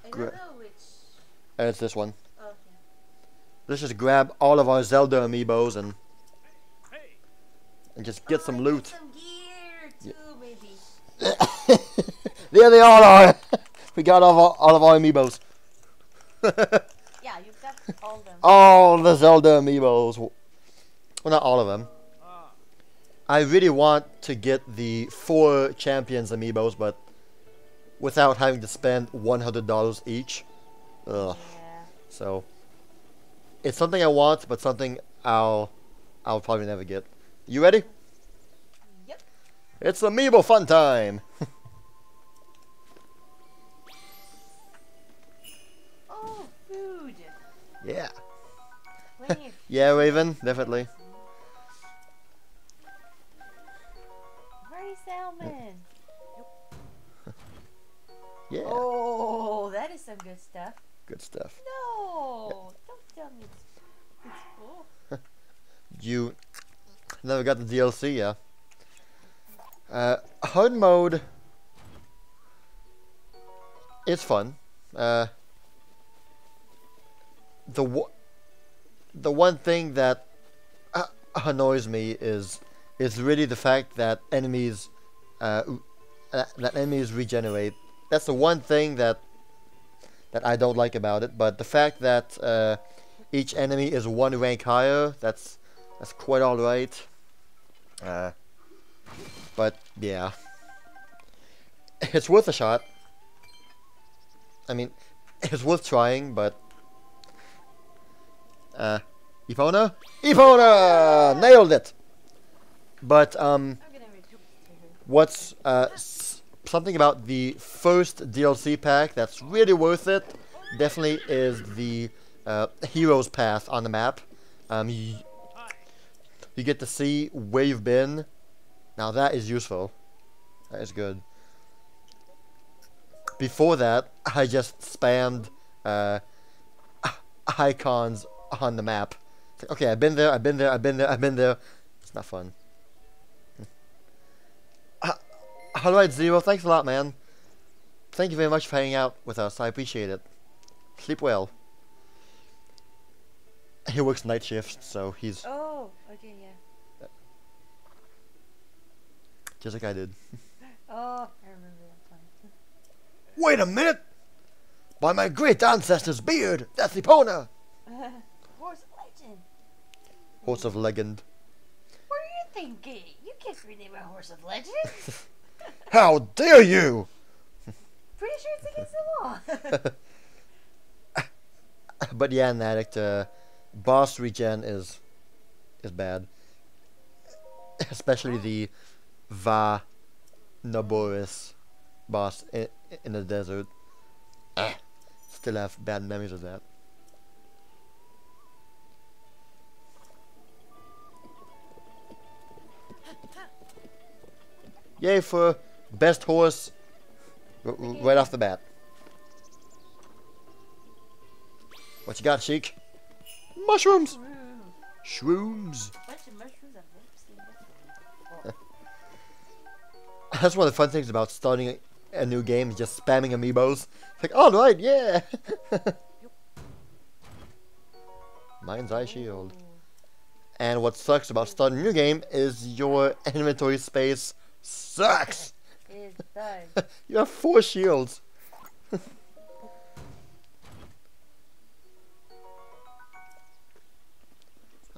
I don't know which. It's this one. Okay. Let's just grab all of our Zelda amiibos and just get some loot. Some gear too, maybe. There they all are. We got all of our amiibos. Yeah, you've got all of them. All the Zelda amiibos. Well, not all of them. I really want to get the 4 Champions amiibos, but without having to spend $100 each. Ugh. Yeah. So it's something I want, but something I'll probably never get. You ready? Yep. It's amiibo fun time. Yeah. Plenty of Yeah, Raven, definitely. Party salmon. Yeah. Oh, that is some good stuff. Good stuff. No, don't tell me it's full. You never got the DLC, yeah. Hard mode. It's fun. The one thing that annoys me is really the fact that enemies regenerate. That's the one thing that I don't like about it. But the fact that each enemy is one rank higher, that's quite alright. But yeah, it's worth a shot. I mean, it's worth trying, but Epona? Epona! Nailed it! But I'm gonna repeat to her. what's something about the first DLC pack that's really worth it definitely is the Hero's Path on the map. You get to see where you've been. Now that is useful. That is good. Before that, I just spammed icons on the map. It's like, okay, I've been there, I've been there, I've been there, I've been there. It's not fun. Alright, Zero, thanks a lot, man. Thank you very much for hanging out with us. I appreciate it. Sleep well. He works night shifts, so he's Oh, okay, yeah. just like I did. Oh, I remember that time. Wait a minute! By my great ancestor's beard, that's Epona! Horse legend. Horse of legend. What are you thinking? You can't rename a horse of legend. How dare you! Pretty sure it's against the law. But yeah, in Addict, boss regen is bad. Especially the Va Naboris boss in the desert. Still have bad memories of that. Yay for best horse right off the bat. What you got, Sheik? Mushrooms! Shrooms! Bunch of mushrooms I've never seen before. That's one of the fun things about starting a new game, is just spamming amiibos. It's like, alright, yeah! Mind's Eye Shield. And what sucks about starting a new game is your inventory space sucks! It does. You have 4 shields.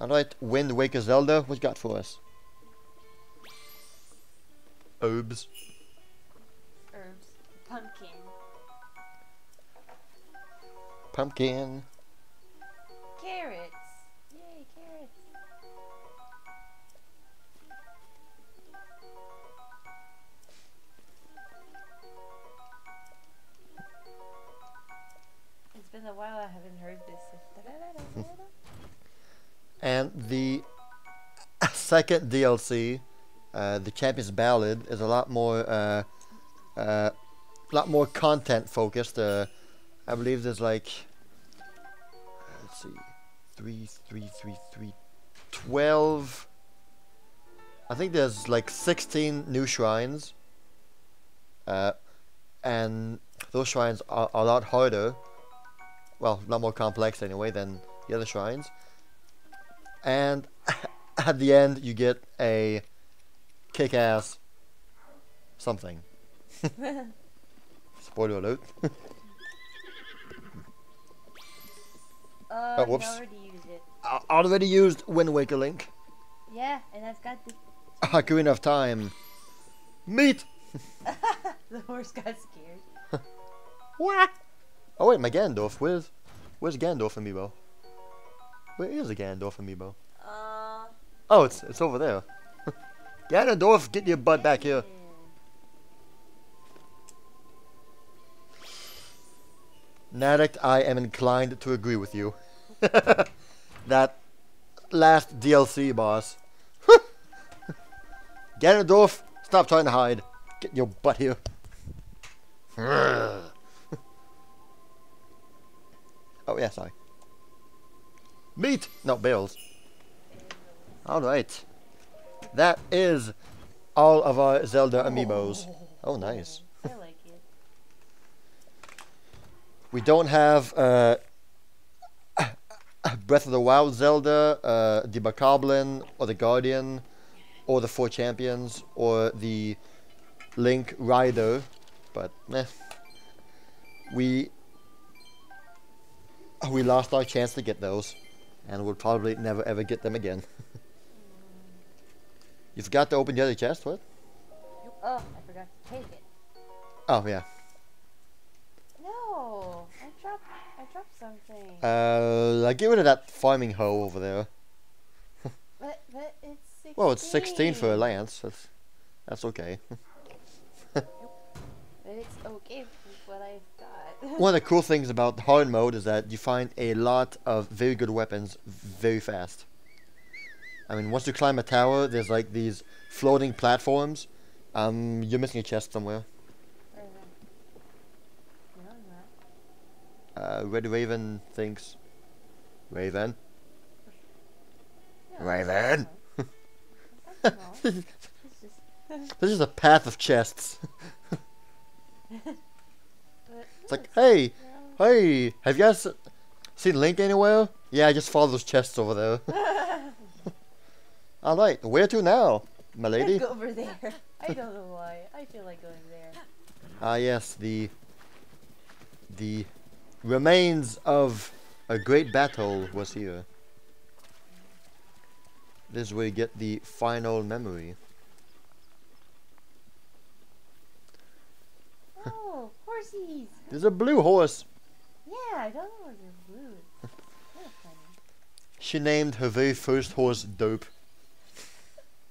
Alright, Wind Waker Zelda, what you got for us? Herbs. Herbs. Pumpkin. Pumpkin. Carrots. Yay, carrots. It's been a while I haven't heard this. And the second DLC, the Champion's Ballad, is a lot more content focused. I believe there's like, let's see, 12. I think there's like 16 new shrines, and those shrines are a lot harder. Well, a lot more complex anyway than the other shrines. And at the end, you get a kick-ass something. Spoiler alert. Oh, whoops. I already used it. I already used Wind Waker Link. Yeah, and I've got the... Ocarina of Time. Meat! The horse got scared. What? Oh wait, my Gandalf. Where's Gandalf amiibo? Where is the Gandalf amiibo? Oh, it's over there. Ganondorf, get your butt back here. Naddict, I am inclined to agree with you. That last DLC boss. Ganondorf, stop trying to hide. Get your butt here. Oh yeah, sorry. Meat! No, bills. Alright. That is all of our Zelda amiibos. Oh, nice. I like it. We don't have Breath of the Wild Zelda, the Bokoblin, or the Guardian, or the Four Champions, or the Link Rider, but meh. We lost our chance to get those, and we'll probably never ever get them again. You forgot to open the other chest, what? Oh, I forgot to take it. Oh, yeah. No, I dropped something. Get rid of that farming hoe over there. But it's 16. Well, it's 16 for a lance. That's okay. But it's okay with what I've got. One of the cool things about hard mode is that you find a lot of very good weapons very fast. I mean, once you climb a tower, there's like these floating platforms. You're missing a chest somewhere. Where is it? No, I'm not. Red Raven thinks. Raven? No, Raven? I don't know. It's just. This is a path of chests. But It's like, hey, no. hey, have you guys seen Link anywhere? Yeah, I just follow those chests over there. Alright, where to now, my lady? Go over there. I don't know why. I feel like going there. Ah, yes, the remains of a great battle was here. This is where you get the final memory. Oh, horsies! There's a blue horse. Yeah, I don't know why they're blue. They're funny. She named her very first horse Dope.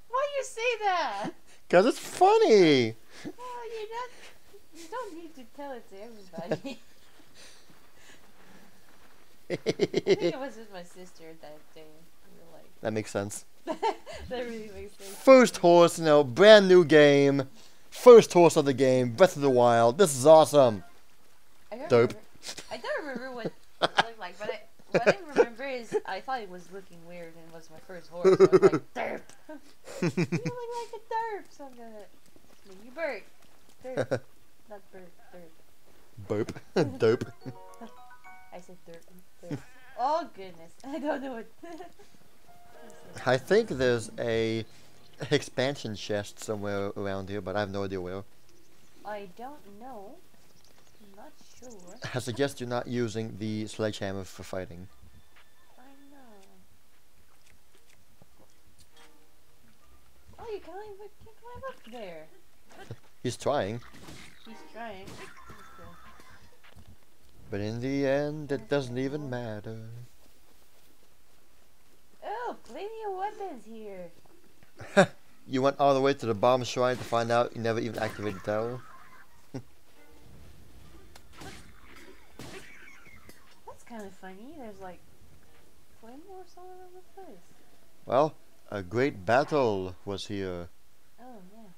Why you say that? 'Cause it's funny. Oh, you don't need to tell it to everybody. I think it was with my sister that day. We were like, That makes sense. that really makes sense. First horse, you know, brand new game. First horse of the game, Breath of the Wild. This is awesome. I don't Dope. I don't remember what it looked like, but what I remember is I thought it was looking weird and it was my first horse. So I was like, derp. You look like a derp. So I'm gonna make you bird. Derp. Not bird. Derp. Burp. Dope. I said derp. Derp. Oh goodness. I don't know what. I think there's a expansion chest somewhere around here, but I have no idea where. I don't know. I'm not sure. I suggest you're not using the sledgehammer for fighting. I know. Oh, you can climb up there. He's trying, He's trying. He's but in the end, it doesn't even matter. Oh, plenty of weapons here. You went all the way to the bomb shrine to find out you never even activated the tower. That's kind of funny. There's like claymores all over the place. Well, a great battle was here. Oh yeah.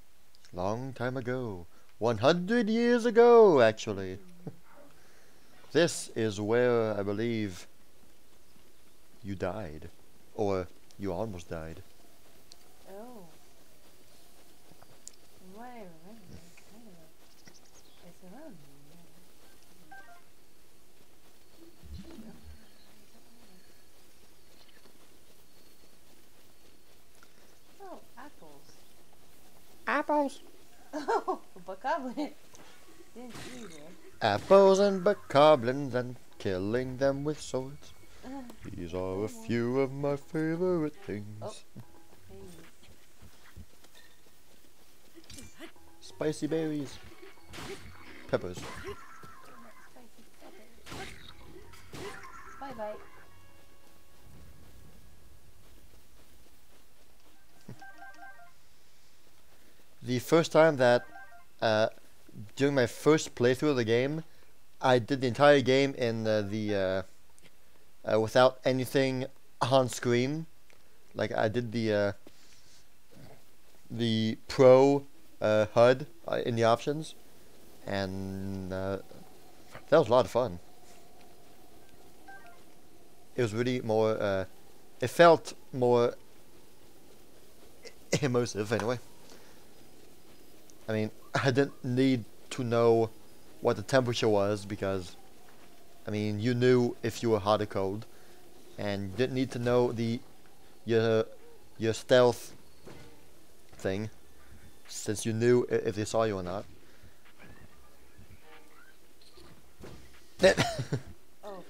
Long time ago. 100 years ago, actually. This is where I believe you died. Or you almost died. Oh. From what I remember, kind of. It's around here. Oh, apples. Apples. Oh, bokoblin. Didn't see you there. Apples and bokoblins and killing them with swords. These are a few of my favorite things. Oh. Hey. Spicy berries. Peppers. Bye bye. The first time that, during my first playthrough of the game, I did the entire game in the without anything on screen. Like I did the Pro HUD in the options, and that was a lot of fun. It was really more. It felt more immersive anyway. I mean, I didn't need to know what the temperature was because, I mean, you knew if you were hot or cold, and you didn't need to know your stealth thing, since you knew if they saw you or not. Oh.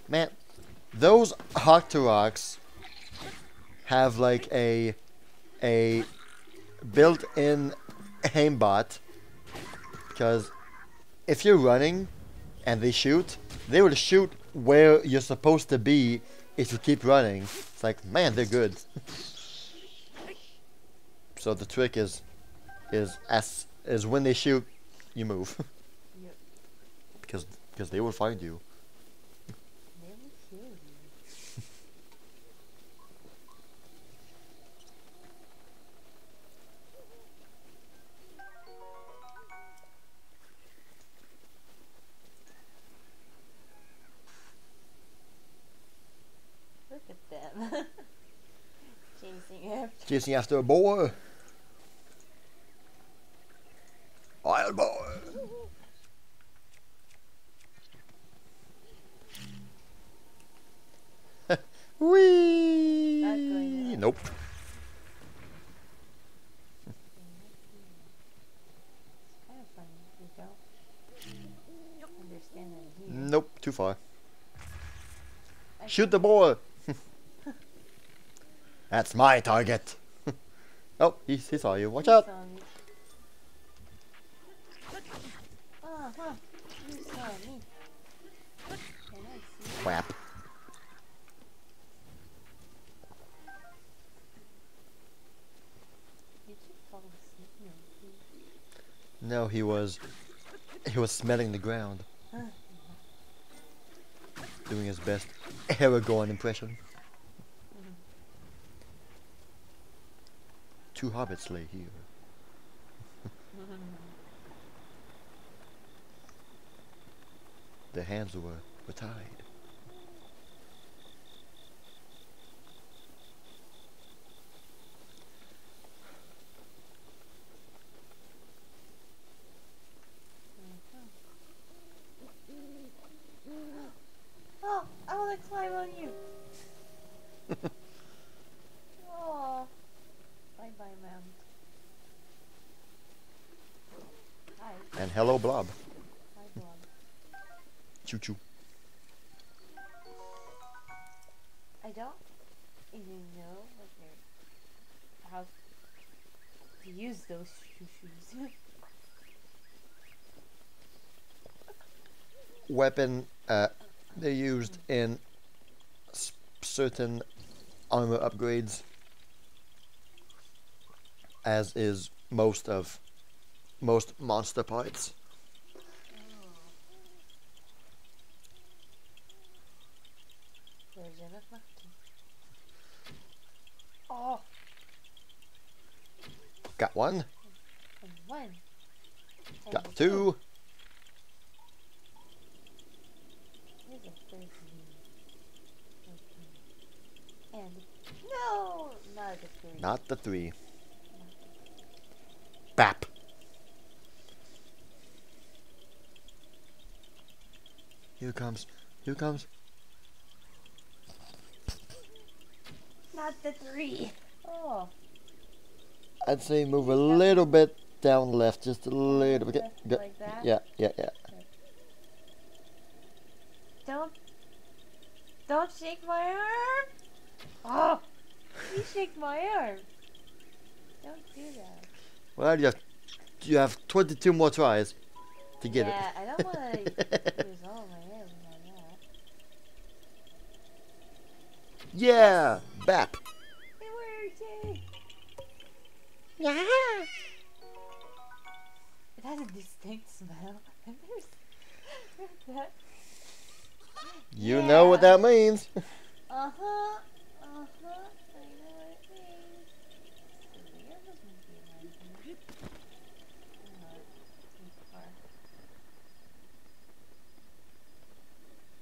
Man, those Octoroks have like a built-in aimbot, because if you're running and they shoot, they will shoot where you're supposed to be if you keep running. It's like, man, they're good. So the trick is when they shoot, you move. Yep. because they will find you. They will kill you. Look at them. Chasing after a boar. Wild boar. Whee! Not going up. Nope. It's kind of funny. You don't understand that here. Nope, too far. Shoot the boar! That's my target. Oh, he saw you. Watch out! Uh-huh. You saw me. Can I see? Whap. Did you fall asleep? No, he was smelling the ground, doing his best Aragorn impression. Two hobbits lay here. Their hands were tied. Oh, I want to climb on you. Oh, bye bye, ma'am. Hi, And hello, Blob. hi, Blob. Choo choo. I don't even know how to use those shoes. Weapon they're used in certain armor upgrades, as is most monster parts. Version of monkey. Oh, Got one. and one. And Got two. Here's a first one. Okay. And no, not the three. Not the three. Bap. Here comes. Here comes. Not the three. Oh. I'd say move a little bit down left, just a little bit. Like that? Yeah. Don't shake my arm. Oh, you shake my arm. Don't do that. Well, you have 22 more tries to get yeah, it. I don't want to use all my arm like that. Yeah, bap. It worked, yay. Yeah. It has a distinct smell. I've never heard that. You know what that means. Uh-huh. Uh-huh. I know what it means. So the arrows must be around here. No, too far.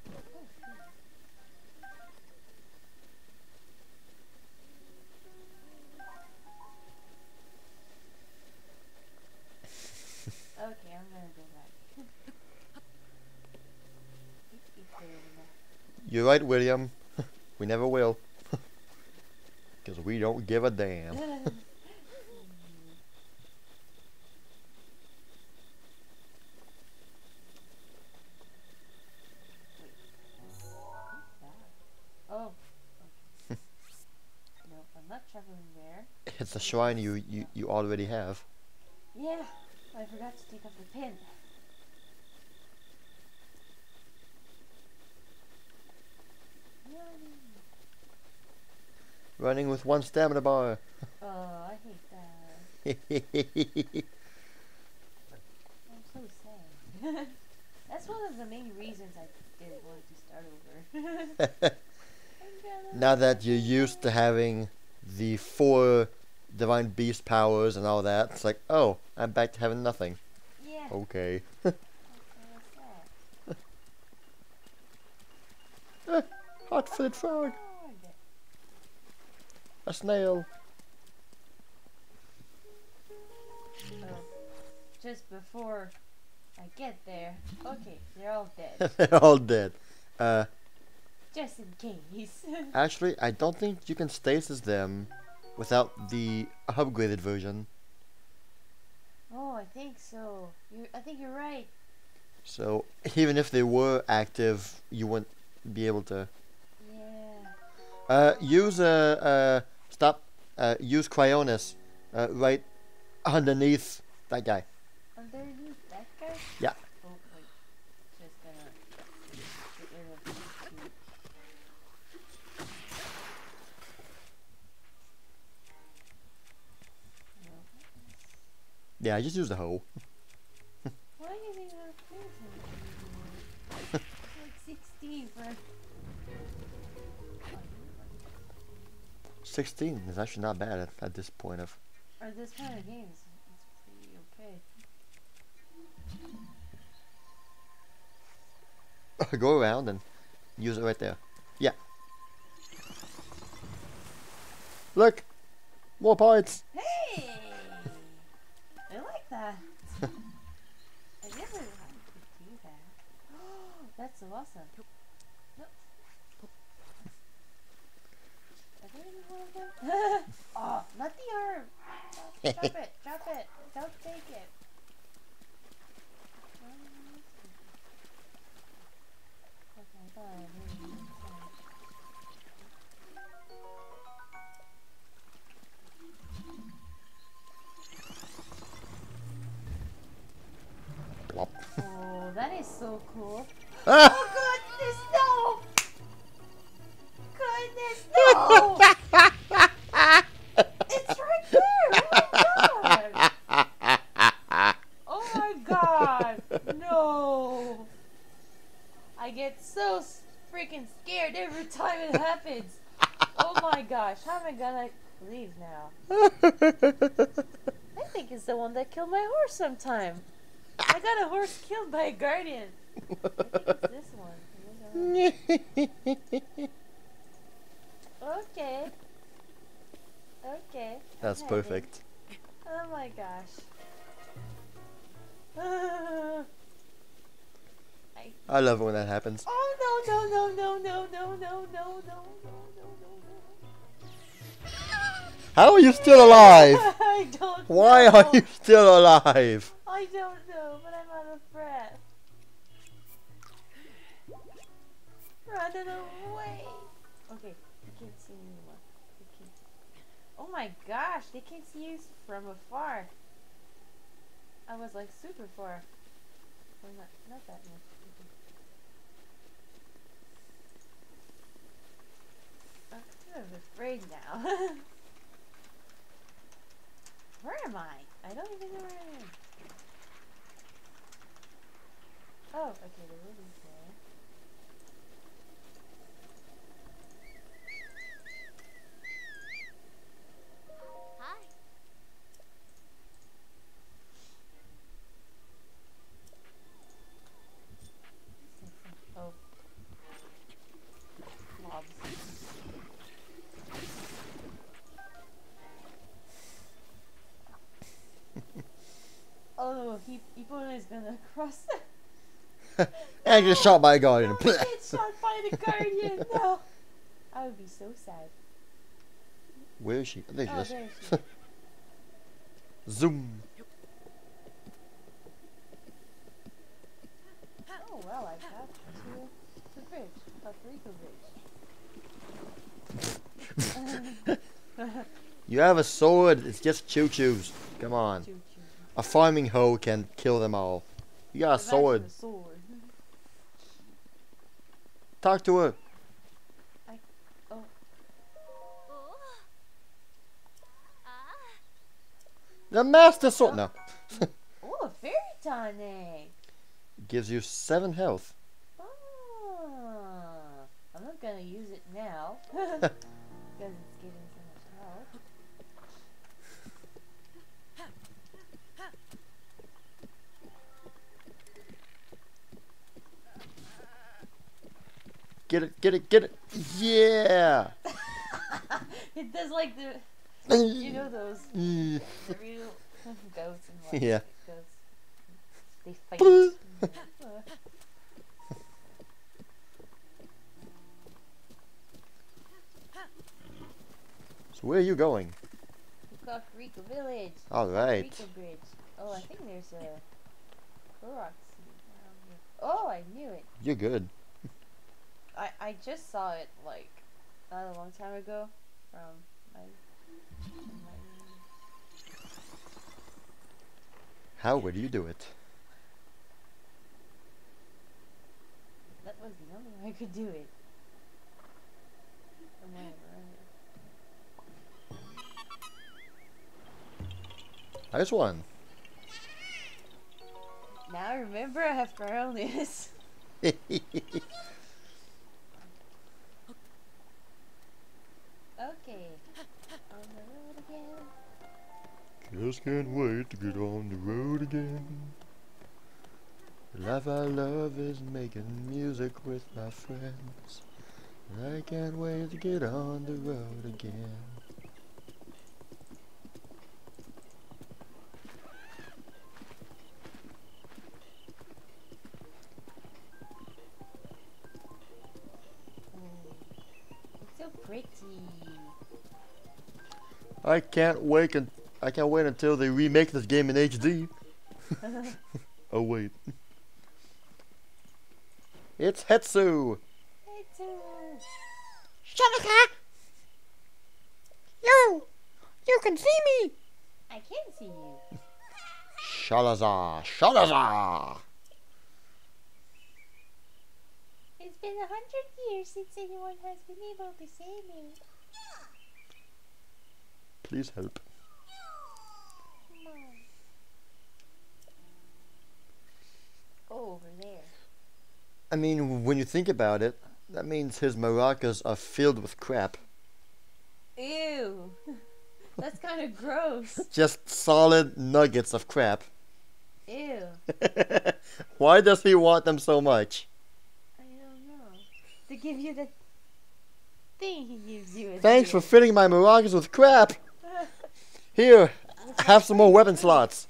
Oh, shoot. Okay, I'm gonna go back. You're right, William. We never will. Because we don't give a damn. Oh. Okay. Nope, I'm not traveling there. It's a shrine you already have. Yeah, I forgot to take off the pin. Running with one stamina bar. Oh, I hate that. I'm so sad. That's one of the main reasons I didn't want to start over. Now that you're used to having the 4 divine beast powers and all that, it's like, oh, I'm back to having nothing. Yeah. Okay. That's sad. Hot-footed frog. A snail. Oh, just before I get there. Okay, they're all dead. They're all dead. Just in case. Actually, I don't think you can stasis them without the upgraded version. Oh, I think so. I think you're right. So even if they were active, you wouldn't be able to. Yeah. Use use Cryonis, right underneath that guy. Underneath that guy? Yeah. Oh, wait. Just gonna get rid of these two. Yeah, I just use the hoe. Why is it not clear? Like 16 for 16 is actually not bad at this point of. or this kind of game. It's pretty okay. Go around and use it right there. Yeah. Look! More parts! Hey! I like that. I never wanted to do that. That's so awesome. No. Are there any more of them? Oh, not the arm! Oh, drop it! Drop it! Don't take it! Okay, I thought I really needed some. Plop. Oh, that is so cool. Ah! Oh goodness, no! Goodness, no! It's right there! Oh my god! No! I get so freaking scared every time it happens. Oh my gosh, how am I gonna leave now? I think it's the one that killed my horse sometime. I got a horse killed by a guardian. I think it's this one. Okay. Okay. That's I'm perfect. happy. Oh my gosh. I love it when that happens. Oh no no no no no no no no no no no no. How are you still alive? I don't Why know. are you still alive? I don't know, but I'm out of breath. Running away. Okay, they can't see me anymore. They can't. Oh my gosh, they can't see you from afar. I was like super far. Well, not that much. I'm kind of afraid now. Where am I? I don't even know where I am. Oh, okay, there will be there. Oh, Epona is gonna cross. And get shot by a guardian. No, get shot by the guardian. No, I would be so sad. Where is she? There she Oh, is. there she is. Zoom. Oh well, I got to the bridge, Paprika Bridge. You have a sword. It's just choo-choos. Come on. Choo-choo. A farming hoe can kill them all. You got a It's actually sword. a sword. Talk to her. Oh, The master sword. No. oh, a fairy tonic. Gives you 7 health. Ah, I'm not gonna use it now because it's giving so much health. Get it, get it, get it. Yeah. It does like the, you know those Mm. the real goats and like Yeah. goats. They fight. Boo. So where are you going? Paprika Village. All right. Paprika Bridge. Oh, I think there's a Korok seed around here. Oh, I knew it. You're good. I just saw it like not a long time ago from my How would you do it? that was the only way I could do it. From what I remember. Nice one. Now I remember I have paralysis. Okay. On the road again. Just can't wait to get on the road again. The life I love is making music with my friends. I can't wait to get on the road again. It's so pretty. I can't wait until they remake this game in HD. Oh wait. It's Hetsu! It's Shalaka! You can see me! I can't see you. Shalazar! Shalazar! It's been 100 years since anyone has been able to see me. Please help. Come on. Oh, over there. I mean, when you think about it, that means his maracas are filled with crap. Ew. That's kind of gross. Just solid nuggets of crap. Ew. Why does he want them so much? I don't know. To give you the thing he gives you. Thanks for filling my maracas with crap! Here, have some more weapon slots.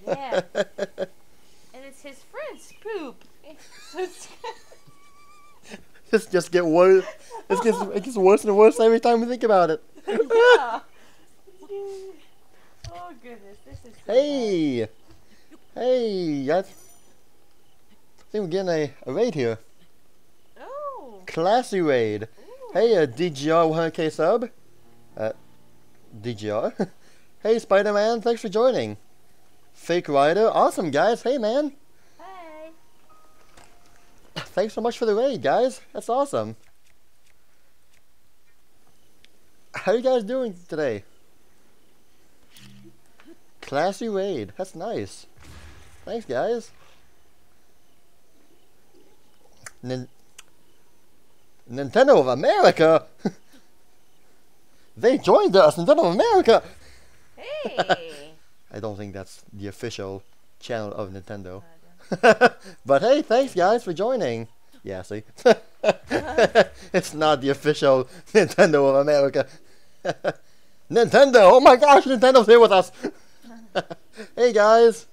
Yeah. And it's his friend's poop. So it's This just get worse. It gets worse and worse every time we think about it. yeah. Oh goodness, this is so Hey! Hey! I think we're getting a raid here. bad. Oh. Classy raid. Ooh. Hey, DGR 100k sub. DGR. Hey, Spider-Man, thanks for joining. Fake Rider, awesome guys. Hey, man. Hi. Thanks so much for the raid, guys. That's awesome. How you guys doing today? Classy raid. That's nice. Thanks, guys. Nintendo of America? They joined us, Nintendo of America! Hey. I don't think that's the official channel of Nintendo. I But hey, thanks guys for joining. Yeah, see? It's not the official Nintendo of America. Nintendo! Oh my gosh, Nintendo's here with us! Hey guys!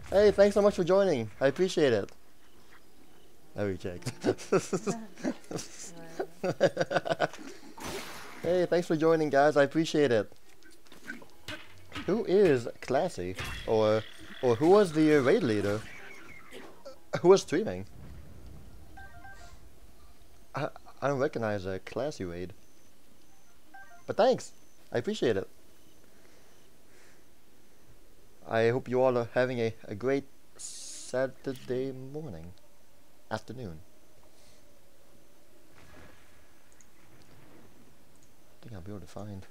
Hey, thanks so much for joining. I appreciate it. I reject. Hey, thanks for joining, guys. I appreciate it. Who is Classy? Or who was the raid leader? Who was streaming? I don't recognize a Classy raid. But thanks. I appreciate it. I hope you all are having a great Saturday morning. Afternoon. I think I'll be able to find.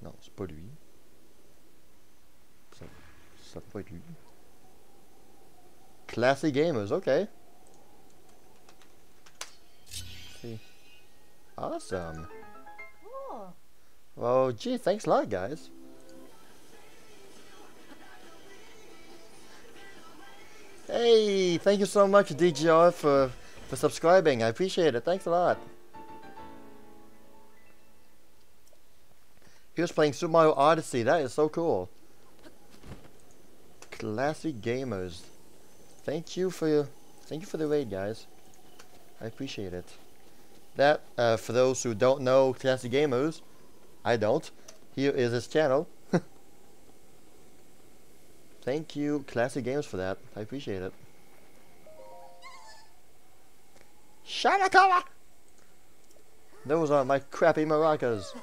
Non, c'est pas lui. Ça peut être lui. Classy Gamers, okay. See. Awesome. Oh. Well, gee, thanks a lot, guys. Hey, thank you so much, DGR, for subscribing. I appreciate it. Thanks a lot. He was playing Super Mario Odyssey. That is so cool. Classy Gamers. Thank you for the raid, guys. I appreciate it. That, for those who don't know Classy Gamers, I don't. Here is his channel. Thank you, Classy Gamers, for that. I appreciate it. Shanakawa! Those are my crappy maracas.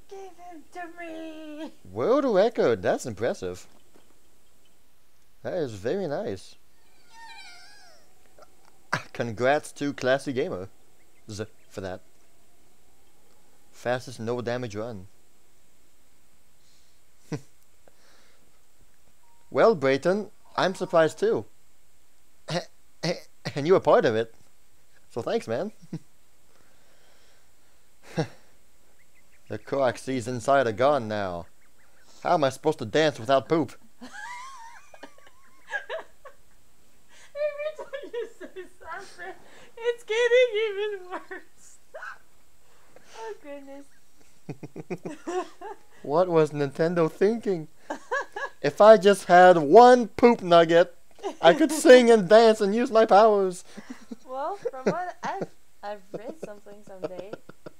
Give him to me! World record, that's impressive. That is very nice. Congrats to Classy Gamer for that. Fastest no damage run. Well, Brayton, I'm surprised too. And you were part of it. So thanks, man. The Coaxie's inside a gun now. How am I supposed to dance without poop? Every time you say something, it's getting even worse. Oh goodness. What was Nintendo thinking? If I just had one poop nugget, I could sing and dance and use my powers. Well, from what I've read something someday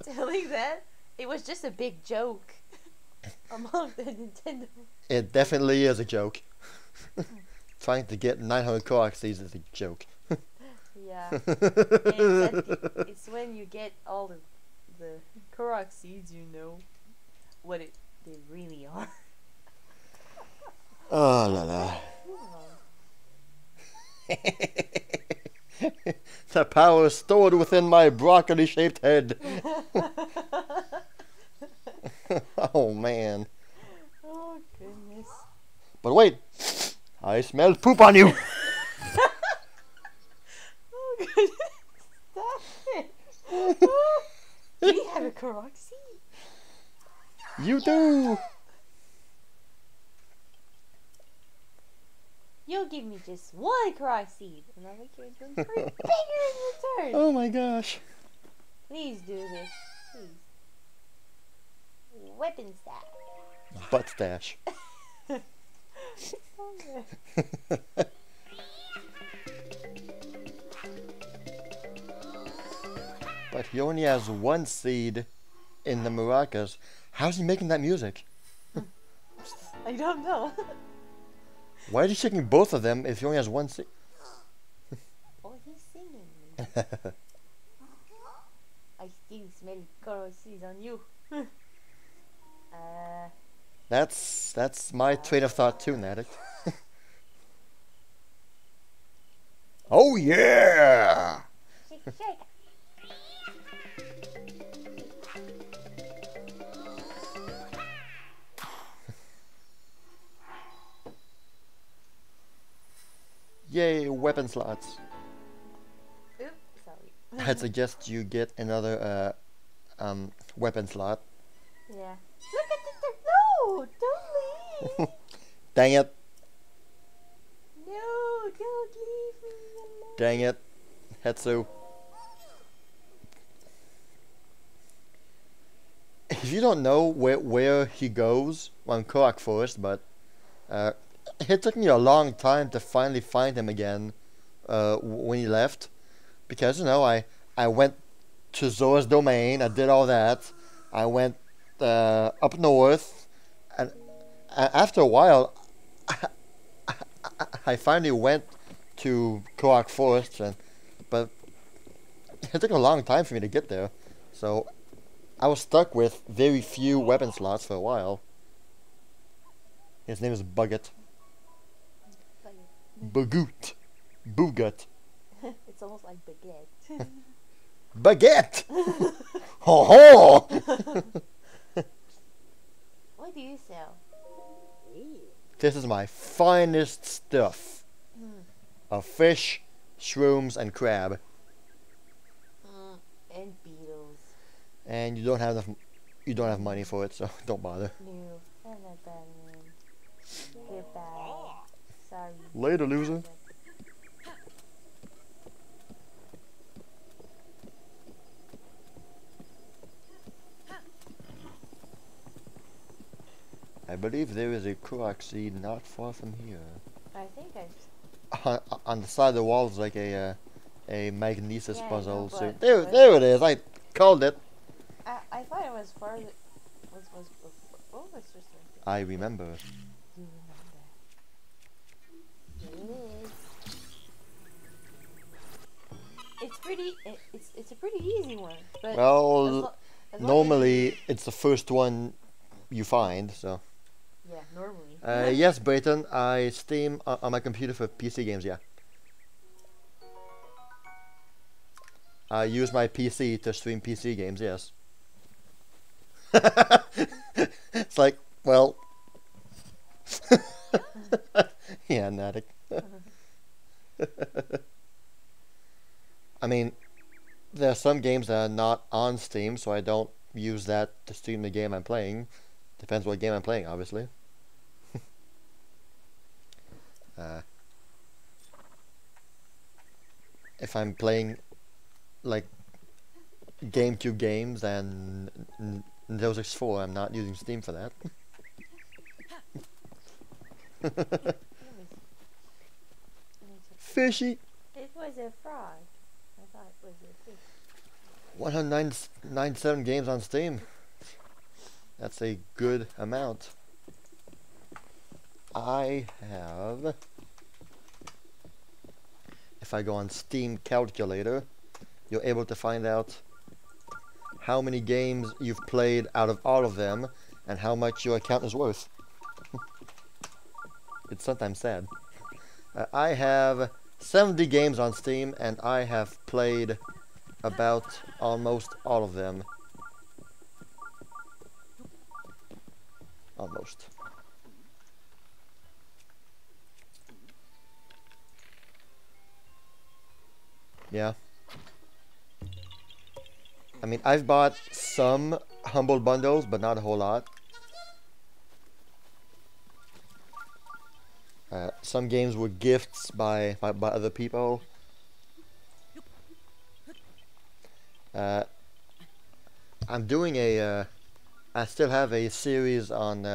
telling that it was just a big joke among the Nintendo. It definitely is a joke. Trying to get 900 Coaxies is a joke. Yeah. And it's when you get all the Korok seeds, you know what they really are. Oh la la. The power is stored within my broccoli-shaped head. Oh man. Oh goodness. But wait, I smell poop on you. Oh goodness. Stop it. Do you have a Korok seed? You do. You'll give me just one Korok seed, and I'll make your drink bigger in return. Oh my gosh. Please do this. Please. Weapon stash. Butt stash. Okay. But he only has one seed in the maracas. How's he making that music? I don't know. Why is he shaking both of them if he only has one seed? Oh, he's singing. I still smell Korok seeds on you. That's my train of thought too, Nadic. Oh yeah! Shake, shake. Yay, weapon slots. Oops, sorry. I'd suggest you get another weapon slot. Yeah. Look at the no! Don't Dang it. No, don't leave me alone. Dang it. Hetsu. If you don't know where he goes, well, I'm Korak Forest, but it took me a long time to finally find him again when he left. Because, you know, I went to Zora's domain, I did all that. I went up north, and after a while, I finally went to Korak Forest, but it took a long time for me to get there. So I was stuck with very few weapon slots for a while. His name is Bugut. Bagoot. Boogut. It's almost like baguette. Baguette! Ho ho! What do you sell? This is my finest stuff of fish, shrooms, and crab. And beetles. And you don't have enough. You don't have money for it, so don't bother. No, I'm not bothering. Goodbye. Sorry. Later, loser. I believe there is a Kurak seed not far from here. I think On the side of the wall is like a magnesis Yeah, puzzle. no, So but- there it is. I called it. I thought it was farther. Was before. Oh, it's just right there. I remember. You remember? It is. It's pretty. It's a pretty easy one. But as Well, lo- as long as normally it's the first one you find. So yeah, normally. yes, Brayton. I Steam on my computer for PC games. Yeah. I use my PC to stream PC games. Yes. It's like, well, yeah, Natic. I mean, there are some games that are not on Steam, so I don't use that to stream the game I'm playing. Depends what game I'm playing, obviously. If I'm playing like GameCube games and Deus Ex 4, I'm not using Steam for that. Let me check. Fishy. It was a frog. I thought it was a fish. 197 games on Steam. That's a good amount. I have, if I go on Steam Calculator, you're able to find out how many games you've played out of all of them and how much your account is worth. It's sometimes sad. I have 70 games on Steam and I have played about almost all of them. Almost. Yeah. I mean, I've bought some Humble Bundles, but not a whole lot. Some games were gifts by other people. I'm doing I still have a series on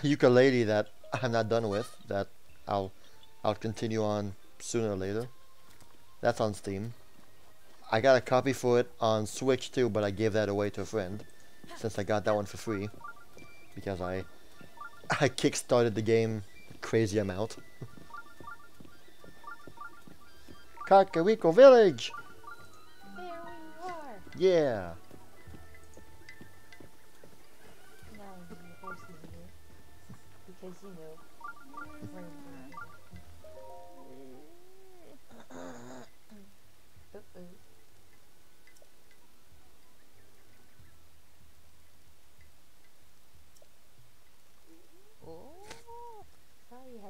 ukulele that I'm not done with. That I'll continue on sooner or later. That's on Steam. I got a copy for it on Switch too, but I gave that away to a friend since I got that one for free because I kickstarted the game a crazy amount. Kakariko Village. There we are. Yeah. Now I'm hosting it because you know.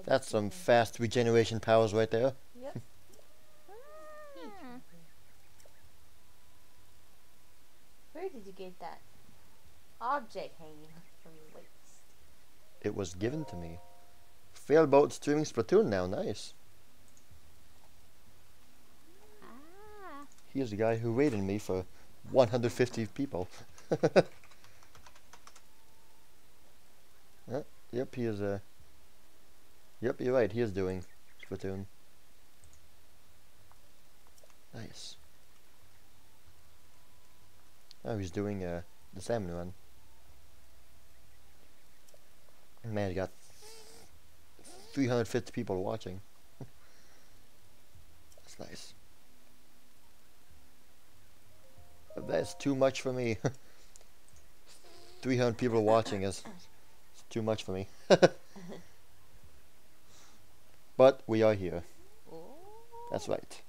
That's some fast regeneration powers right there. Yep. Where did you get that object hanging from your waist? it was given to me. Failboat streaming Splatoon now, nice. Ah. Here's the guy who raided me for 150 people. Yep, he is yep, you're right, he is doing Splatoon. Nice. Oh, he's doing the salmon run. Man, he got 350 people watching. That's nice. That's too much for me. 300 people watching is too much for me. But we are here. That's right.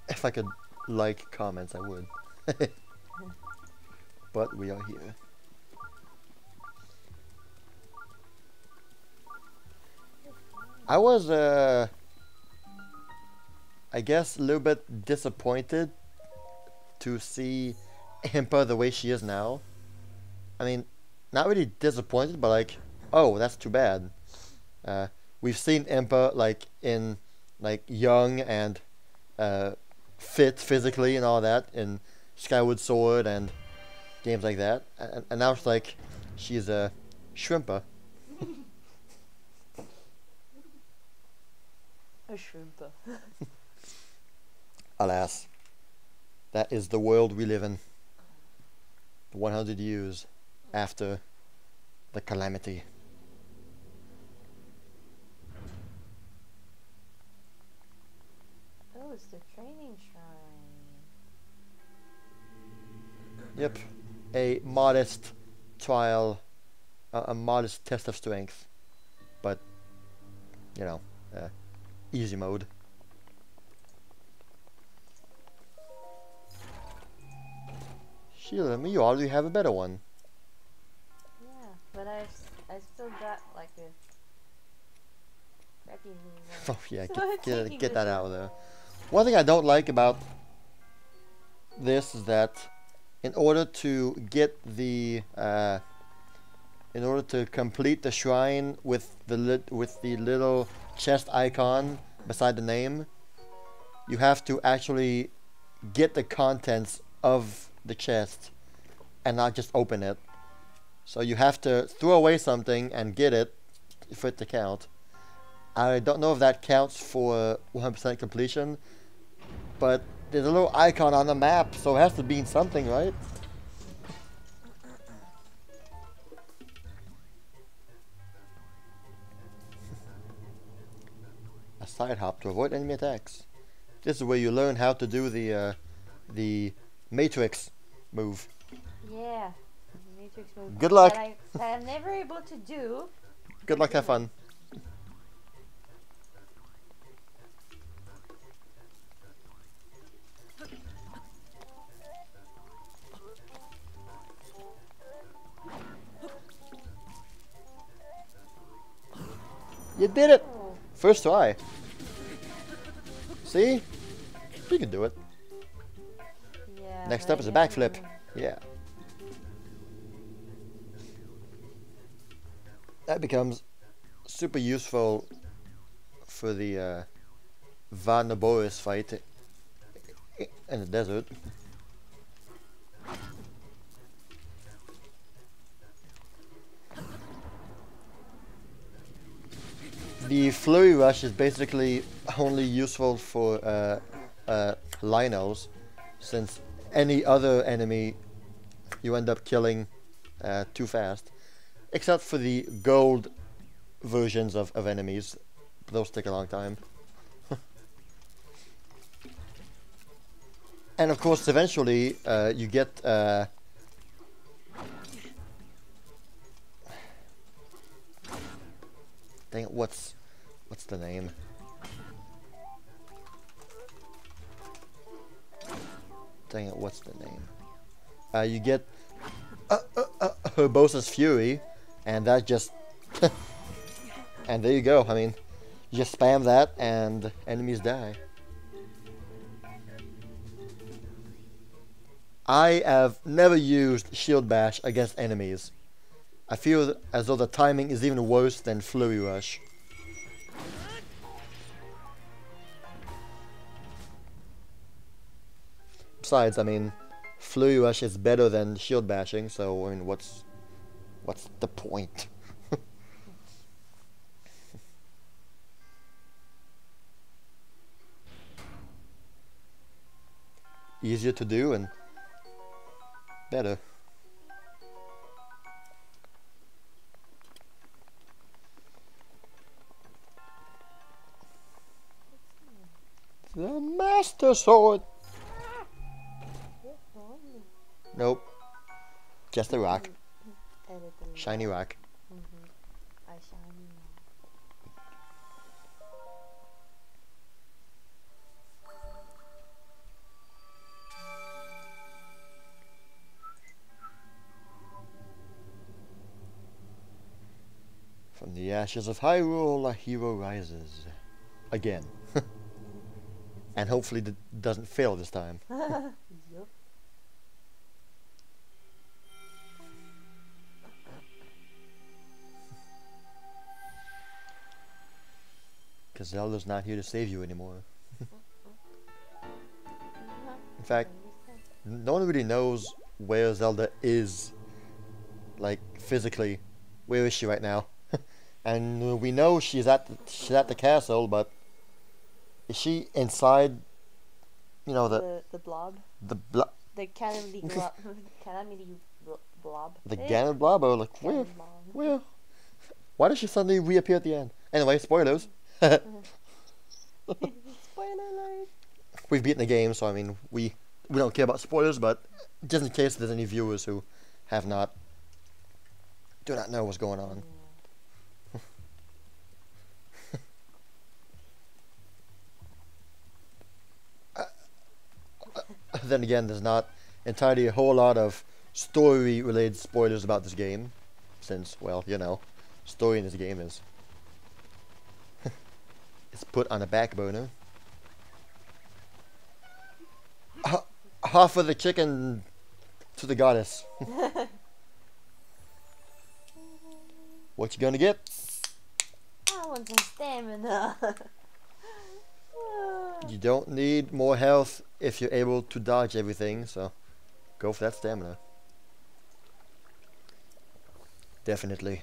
If I could like comments, I would. But we are here. I was, I guess, a little bit disappointed to see Impa the way she is now. I mean, not really disappointed, but like, oh, that's too bad. We've seen Impa like in like young and fit physically and all that in Skyward Sword and games like that, and now it's like she's a shrimper. A shrimper. Alas, that is the world we live in. 100 years after the calamity. Oh, it's the training shrine. Yep, a modest trial, a modest test of strength, but you know, easy mode. Sheila, you already have a better one. Yeah, but I still got like a crappy move. Oh yeah, So I'm taking get that this out of there. One thing I don't like about this is that in order to get the in order to complete the shrine with the little chest icon beside the name, you have to actually get the contents of the chest and not just open it. So you have to throw away something and get it for it to count. I don't know if that counts for 100% completion, but there's a little icon on the map, so it has to mean something, right? A side hop to avoid enemy attacks. This is where you learn how to do the Matrix move. Yeah, Matrix move. Good luck. That I'm never able to do. Good luck, have fun. You did it! Oh, First try. See? You can do it. yeah. Next but up is a I never backflip. know. Yeah. That becomes super useful for the Varnaboris fight in the desert. The Flurry Rush is basically only useful for Linos, since any other enemy you end up killing too fast. Except for the gold versions of enemies. Those take a long time. And of course, eventually, you get... dang it, what's the name? Dang it, what's the name? You get Herbosa's Fury, and that just... and there you go. I mean, you just spam that and enemies die. I have never used Shield Bash against enemies. I feel as though the timing is even worse than Flurry Rush. Besides, I mean, Flurry Rush is better than Shield Bashing, so I mean, what's the point? Easier to do and better. The Master Sword. Nope. Just a rock. Shiny rock. A shiny rock. From the ashes of Hyrule, a hero rises. Again. And hopefully doesn't fail this time. Yup. Because Zelda's not here to save you anymore. In fact, no one really knows where Zelda is. Like, physically. Where is she right now? And we know she's at the castle, but is she inside, you know, the blob? The Calamity blob. Calamity blob. The Ganon blob? Or like, where? Where? Why does she suddenly reappear at the end? Anyway, spoilers. Spoiler alert. We've beaten the game, so I mean, we don't care about spoilers, but just in case there's any viewers who do not know what's going on. Then again, there's not entirely a whole lot of story-related spoilers about this game, since, well, you know, story in this game is it's put on a back burner. Half of the chicken to the goddess. What you gonna get? I want some stamina. You don't need more health if you're able to dodge everything, so go for that stamina. Definitely.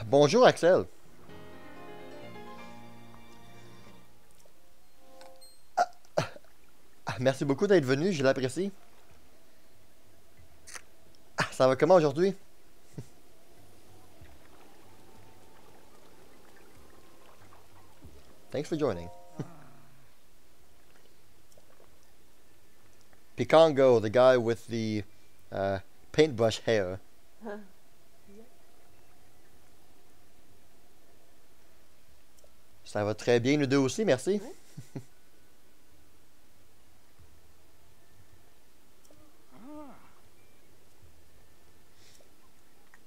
Bonjour Axel. Merci beaucoup d'être venu, je l'apprécie. Ça va comment aujourd'hui? Thanks for joining. Picongo, the guy with the paintbrush hair. Ça va très bien, nous deux aussi, merci.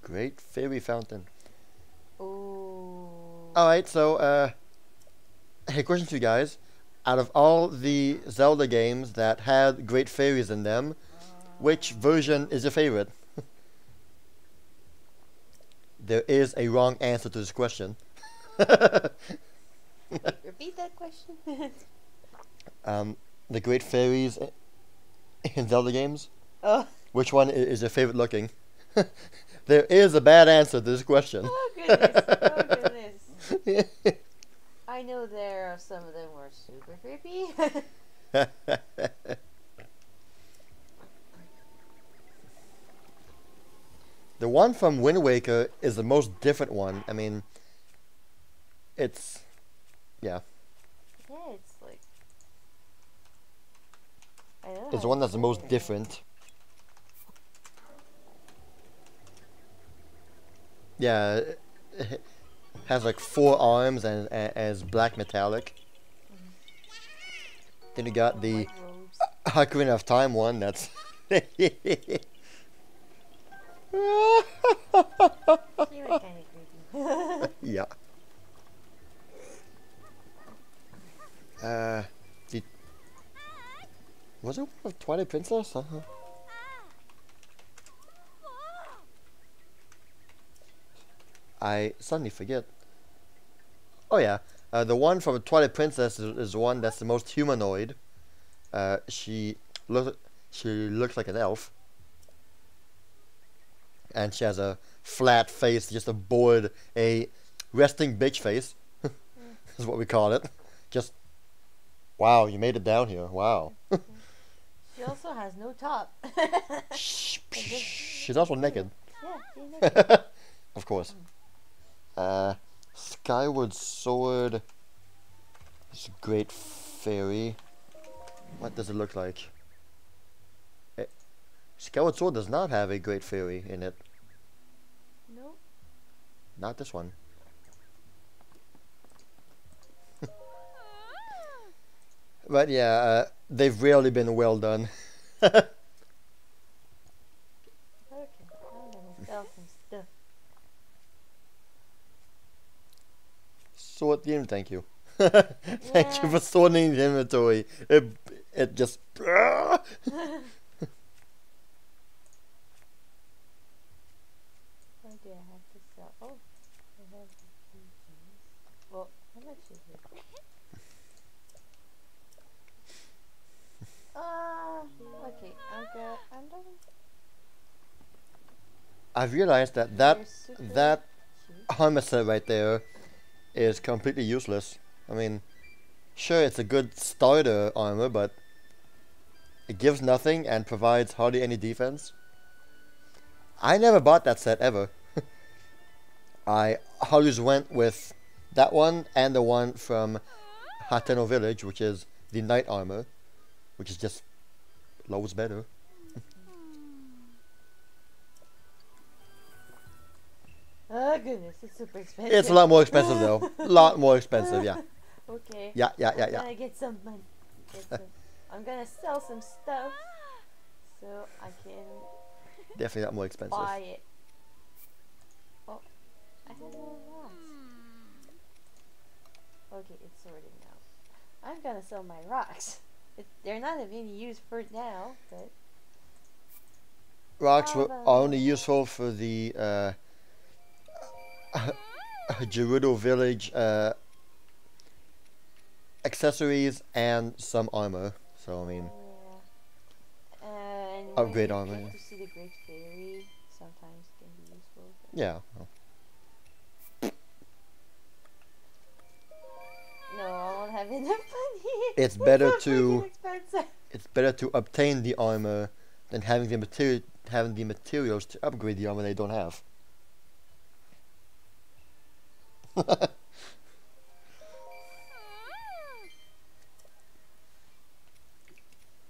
Great Fairy Fountain. Oh. Alright, so, hey, question to you guys. Out of all the Zelda games that had Great Fairies in them, which version is your favorite? There is a wrong answer to this question. Repeat that question. The Great Fairies in Zelda games? Oh. Which one is your favorite looking? There is a bad answer to this question. Oh goodness. Oh goodness. I know there are some of them were super creepy. The one from Wind Waker is the most different one. I mean, it's... yeah. Yeah, it's like... I don't know It's the one that's the most different. Yeah, it has like 4 arms and as black metallic. Then you got Oh, the white robes. Ocarina of Time one. That's She was kind of creepy. yeah. Did was it one of Twilight Princess? I suddenly forget. Oh yeah, the one from Twilight Princess is the one that's the most humanoid. She looks like an elf, and she has a flat face, just a bored, a resting bitch face, is what we call it. Just wow, you made it down here. Wow. She also has no top. She's also naked, Yeah, she's naked. of course. Skyward Sword is a great fairy. What does it look like? Skyward Sword does not have a great fairy in it. Nope. Not this one. But yeah, they've really been well done. Okay, I'm gonna sell some stuff. Sort the inventory. Thank you. Thank you for sorting the inventory. It just. What do I have to sell? Oh, I have a few things. Well, how much is it? Okay, I'm done. I've realized that They're super that cheap. armor set right there is completely useless. I mean, sure, it's a good starter armor, but it gives nothing and provides hardly any defense. I never bought that set ever. I always went with that one and the one from Hateno Village, which is the knight armor, which is just loads better. Oh goodness, it's super expensive. It's a lot more expensive though. A lot more expensive, yeah. Okay. Yeah. I'm gonna get some money. I'm gonna sell some stuff so I can Definitely not more expensive. buy it. Oh, I have more rocks. Okay, it's sorted now. I'm gonna sell my rocks. They're not of any use for now, but Rocks are only useful for the Gerudo Village accessories and some armor. So I mean, yeah. And upgrade when you armor, get yeah. to see the Great Fairy, sometimes can be useful. But yeah. no, I won't have enough money. It's better so to- freaking expensive. It's better to obtain the armor than having the materials to upgrade the armor they don't have.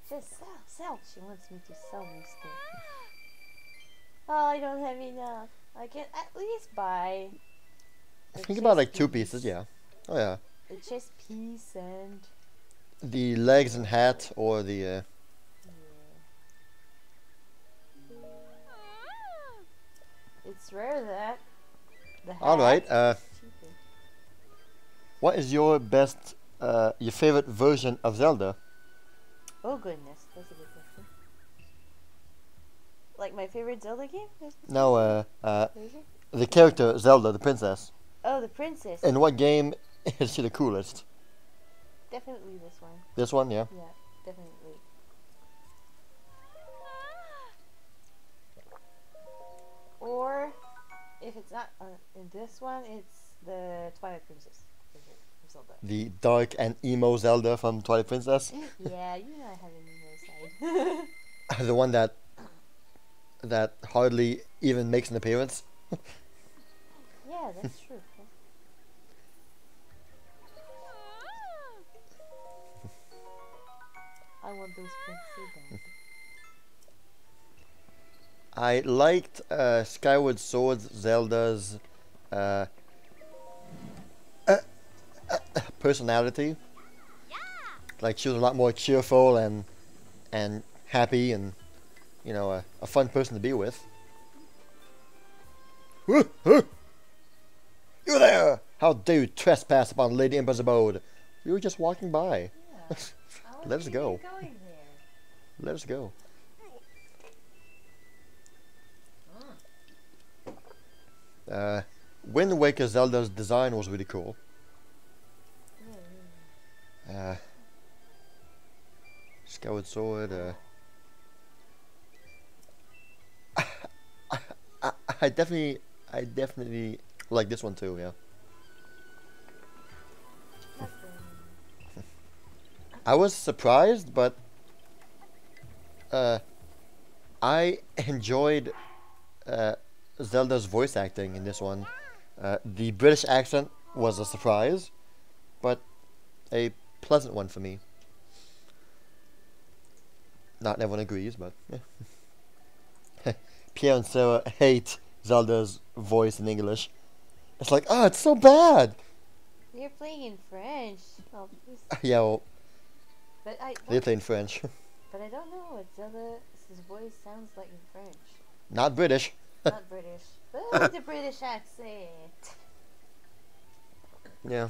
Just sell. She wants me to sell my stuff. Oh, I don't have enough. I can at least buy. I the think about like chest 2 piece. pieces, yeah. Oh yeah. The chest piece and The legs and hat or the yeah. It's rare that the hat Alright, is cheaper. what is your best your favorite version of Zelda? Oh goodness, that's a good question. Like my favorite Zelda game? No, Version? the character Zelda, the princess. Oh, the princess. In what game is she the coolest? Definitely this one. This one, yeah. Yeah, definitely. Or if it's not in this one, it's the Twilight Princess version of Zelda. The dark and emo Zelda from Twilight Princess. Yeah, you know I have an emo side. The one that hardly even makes an appearance. Yeah, that's true. I want those prints so bad. I liked Skyward Sword Zelda's personality. Like she was a lot more cheerful and happy and, you know, a fun person to be with. You there! How dare you trespass upon Lady Emperor's abode? We were just walking by. Yeah. Let us go. Going there. Let us go. Wind Waker Zelda's design was really cool. Skyward Sword. I definitely like this one too. Yeah. I was surprised, but I enjoyed Zelda's voice acting in this one. The British accent was a surprise, but a pleasant one for me. Not everyone agrees, but yeah. Pierre and Sarah hate Zelda's voice in English. It's like, oh, it's so bad. You're playing in French. Oh, please. Yeah, well, But they play in French. But I don't know what Zelda's voice sounds like in French. Not British. Not British. But with the British accent. Yeah.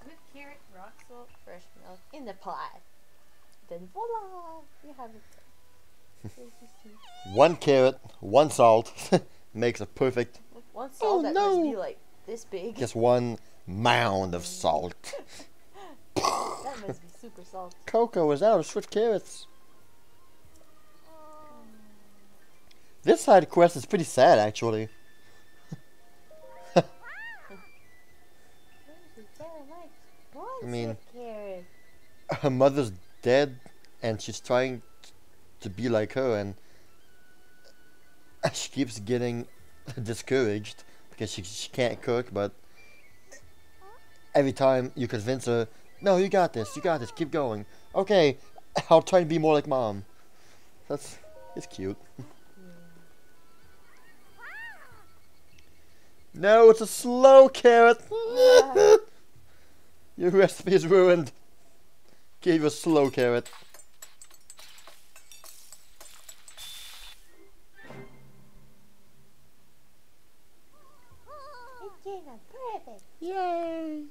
Sweet carrot, rock salt, fresh milk in the pot. Then voila! You have it. One carrot, one salt makes a perfect. One salt that must be like this big. Just one mound of salt. That must be super salty. Coco is out of swift carrots. This side quest is pretty sad, actually. I mean, her mother's dead, and she's trying to be like her, and she keeps getting discouraged because she can't cook, but every time you convince her, no, you got this, keep going. Okay, I'll try and be more like mom. It's cute. No, it's a slow carrot. Your recipe is ruined. Gave you a slow carrot. Perfect. Yay!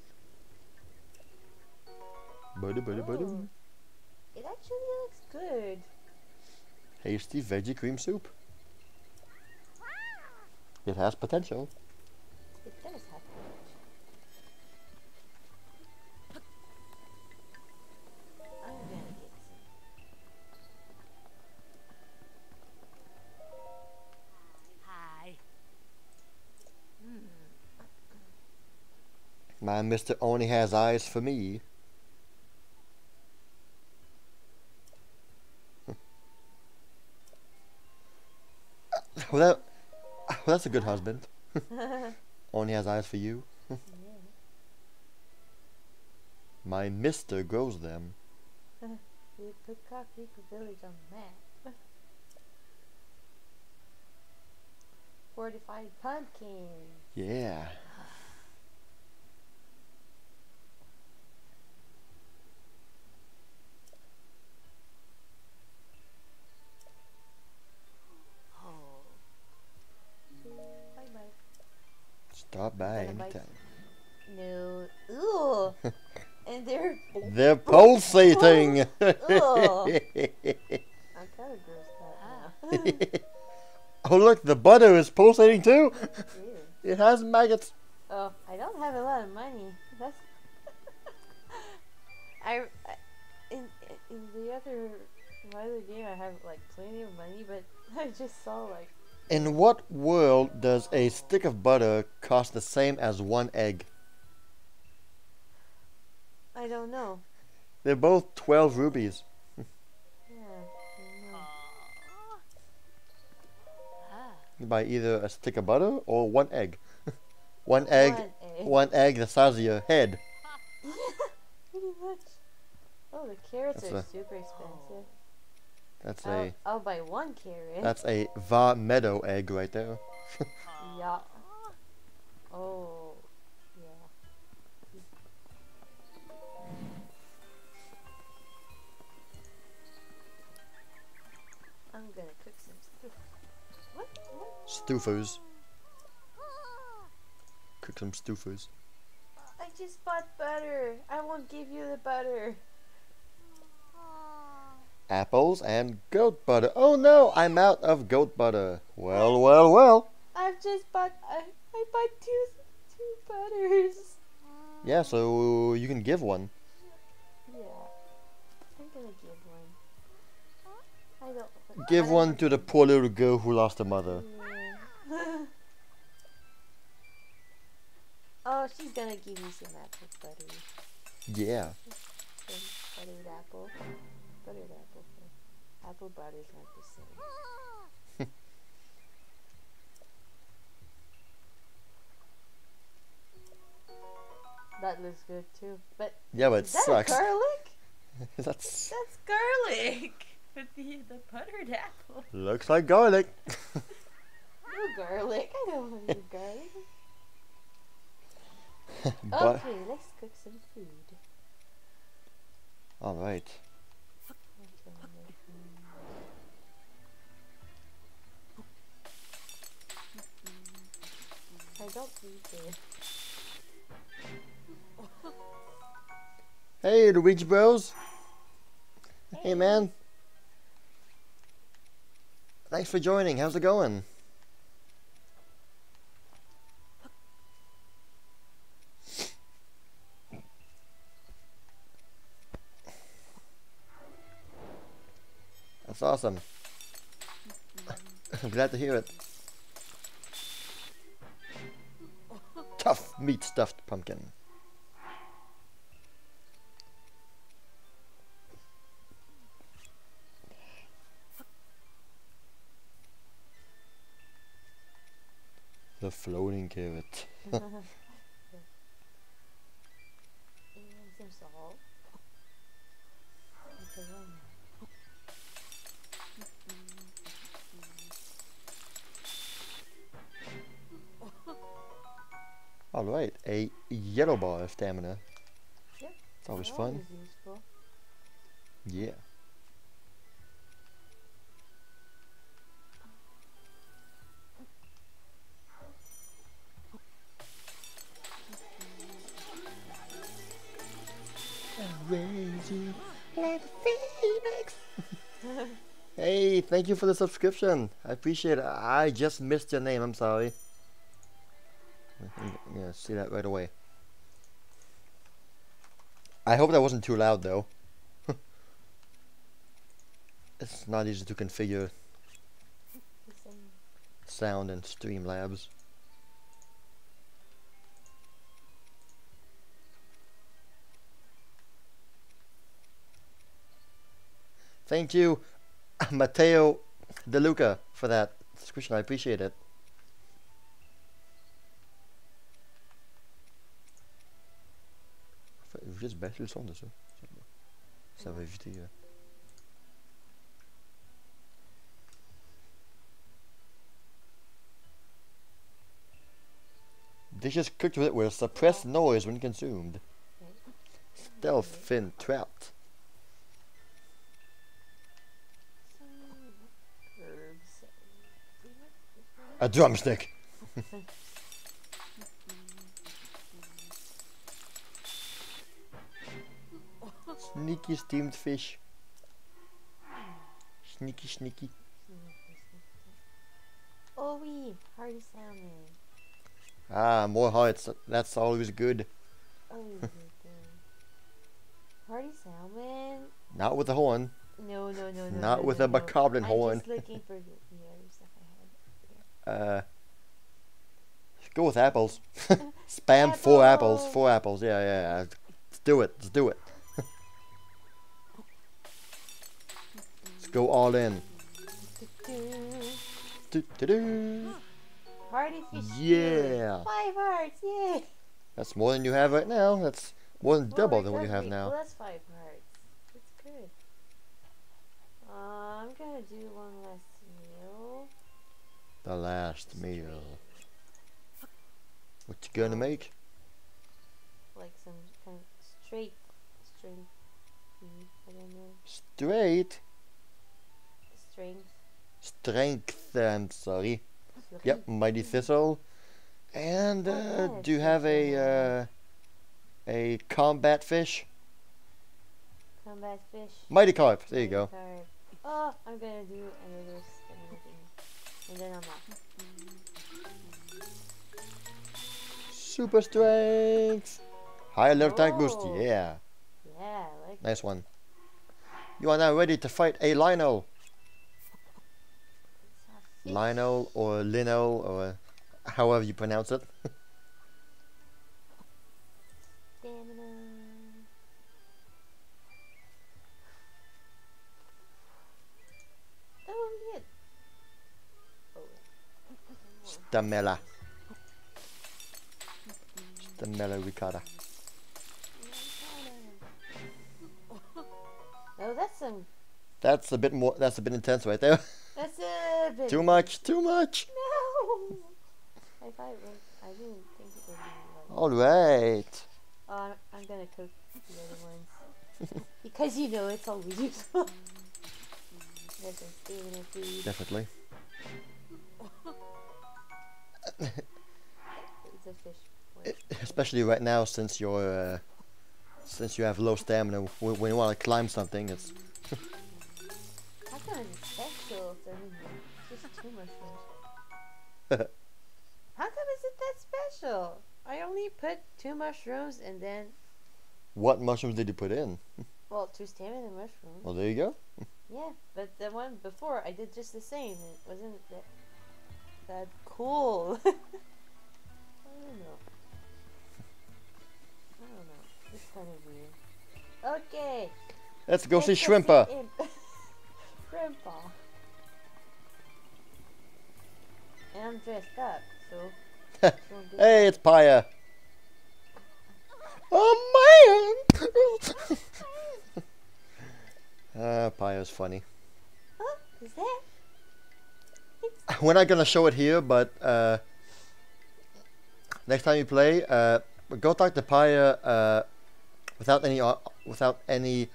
Buddy. It actually looks good. Hasty veggie cream soup. It has potential. It does have potential. I'm gonna get some. Hi. My mister only has eyes for me. Well, that's a good husband. Only has eyes for you. Yeah. My mister grows them. We put Cockrico Village on the map. Fortified pumpkins. Yeah. Bye. Stop by anytime. No. Ooh. And They're pulsating. I'm kind of grossed out now. Oh look, the butter is pulsating too. Ew. It has maggots. Oh, I don't have a lot of money. That's in the other game I have like plenty of money, but I just saw like. In what world does a stick of butter cost the same as one egg? I don't know. They're both 12 rubies. Yeah, I don't know. You buy either a stick of butter or one egg. One egg the size of your head. Pretty much. Oh, the carrots That's are super expensive. That's I'll buy one carrot. That's a Va Meadow egg right there. Yeah. Oh. Yeah. Stoofers. Cook some stoofers. I just bought butter. I won't give you the butter. Apples and goat butter. Oh no, I'm out of goat butter. Well, well, well. I've just bought. I bought two butters. Yeah, so you can give one. Yeah, I'm gonna give one. I don't. Give I don't one want to the poor little girl who lost her mother. Yeah. Oh, she's gonna give me some apple butter. Yeah. Some buttered apple. Buttered apple. Apple butter's not the same. That looks good too. But Yeah, but it is that sucks. garlic? That's That's garlic. With the buttered apple. looks like garlic. No garlic. I don't want any garlic. But Okay, let's cook some food. all right. I don't need this. Hey, the Ouija Bros. Hey, man. Thanks for joining. How's it going? That's awesome. I'm glad to hear it. Tough meat stuffed pumpkin. The floating carrot. And some salt. Okay, why not? Alright, a yellow bar of stamina. Yep. It's always That fun. was useful. Yeah. Raise you like a phoenix. Hey, thank you for the subscription. I appreciate it. I just missed your name. I'm sorry. I'm gonna see that right away. I hope that wasn't too loud though. It's not easy to configure The same. sound in Streamlabs. Thank you, Matteo De Luca, for that subscription. I appreciate it. Juste baisser le son de ça. Ça va éviter. Dishes cooked with it will suppress noise when consumed. Stealth fin trapped. Some herbs. A drumstick. Sneaky steamed fish. Sneaky, sneaky. Oh, oui, hearty salmon. Ah, more hearts. That's always good. Oh, good. Hearty salmon? Not with the horn. No. Not with a macabre horn. I'm just looking for the other stuff I had. Go with apples. Spam 4 apples. Apple. 4 apples. Yeah. Let's do it. Let's do it. Let's go all in. Do. Hearty fish. Yeah. 5 hearts, yay! That's more than you have right now. That's more than double than what you have now. Plus 5 hearts. That's good. I'm gonna do one last meal. The last meal. What you gonna make? Like some kind of straight string food. I don't know. Straight. Strength. Strength. I'm sorry. Yep, mighty thistle. And Oh, do you have a combat fish? Combat fish. Mighty carp. There you Mighty go. carp. Oh, I'm gonna do another stamina thing. And then I'm off. Super strength. Higher level attack boost. Oh. Yeah. Yeah, I like Nice one. You are now ready to fight a Lionel. fish. Lionel or Lino or however you pronounce it. Stamina. Oh, I'm good. Oh. Stamella. Stamella ricotta. Oh, that's some. That's a bit more. That's a bit intense right there. That's a bit. Too much. Too much. No. I thought it was. I didn't think it would be like. All right. Oh, I'm gonna cook the other ones because you know it's always useful. There's some stamina food. Definitely. It's a fish. Especially right now, since you're since you have low stamina, when you want to climb something, it's How come it's special? It's just 2 mushrooms. How come is it that special? I only put 2 mushrooms and then, what mushrooms did you put in? well, 2 stamina mushrooms. Well, there you go. Yeah, but the one before I did just the same. It wasn't that cool. I don't know. It's kind of weird. Okay. Let's go see Let's Shrimpa. Shrimpa. And I'm dressed up, so. Hey, it's Paya. Oh man! Paya's funny. Huh? Is that? We're not gonna show it here, but next time you play, go talk to Paya without any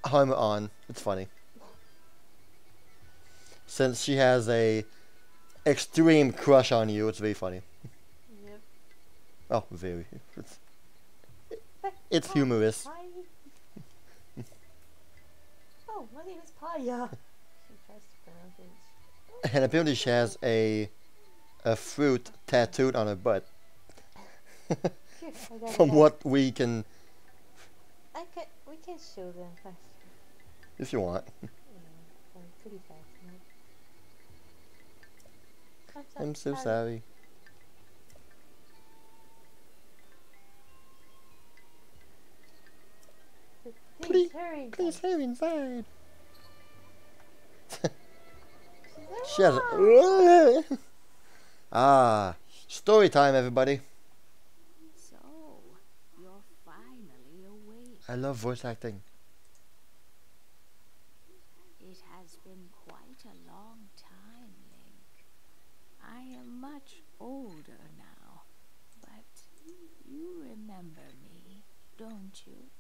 armor on. It's funny. Since she has a extreme crush on you, it's very funny. Yep. Oh, very. It's humorous. Oh, my name is Paya. She tries to pronounce it. And apparently she has a fruit tattooed on her butt. From what we can, We can show them fast. if you want. Pretty fast. No? I'm so sorry. Please hurry. Please hurry inside. She's She has story time, everybody. So, you're finally awake. I love voice acting. It has been quite a long time, Link. I am much older now, but you remember me, don't you?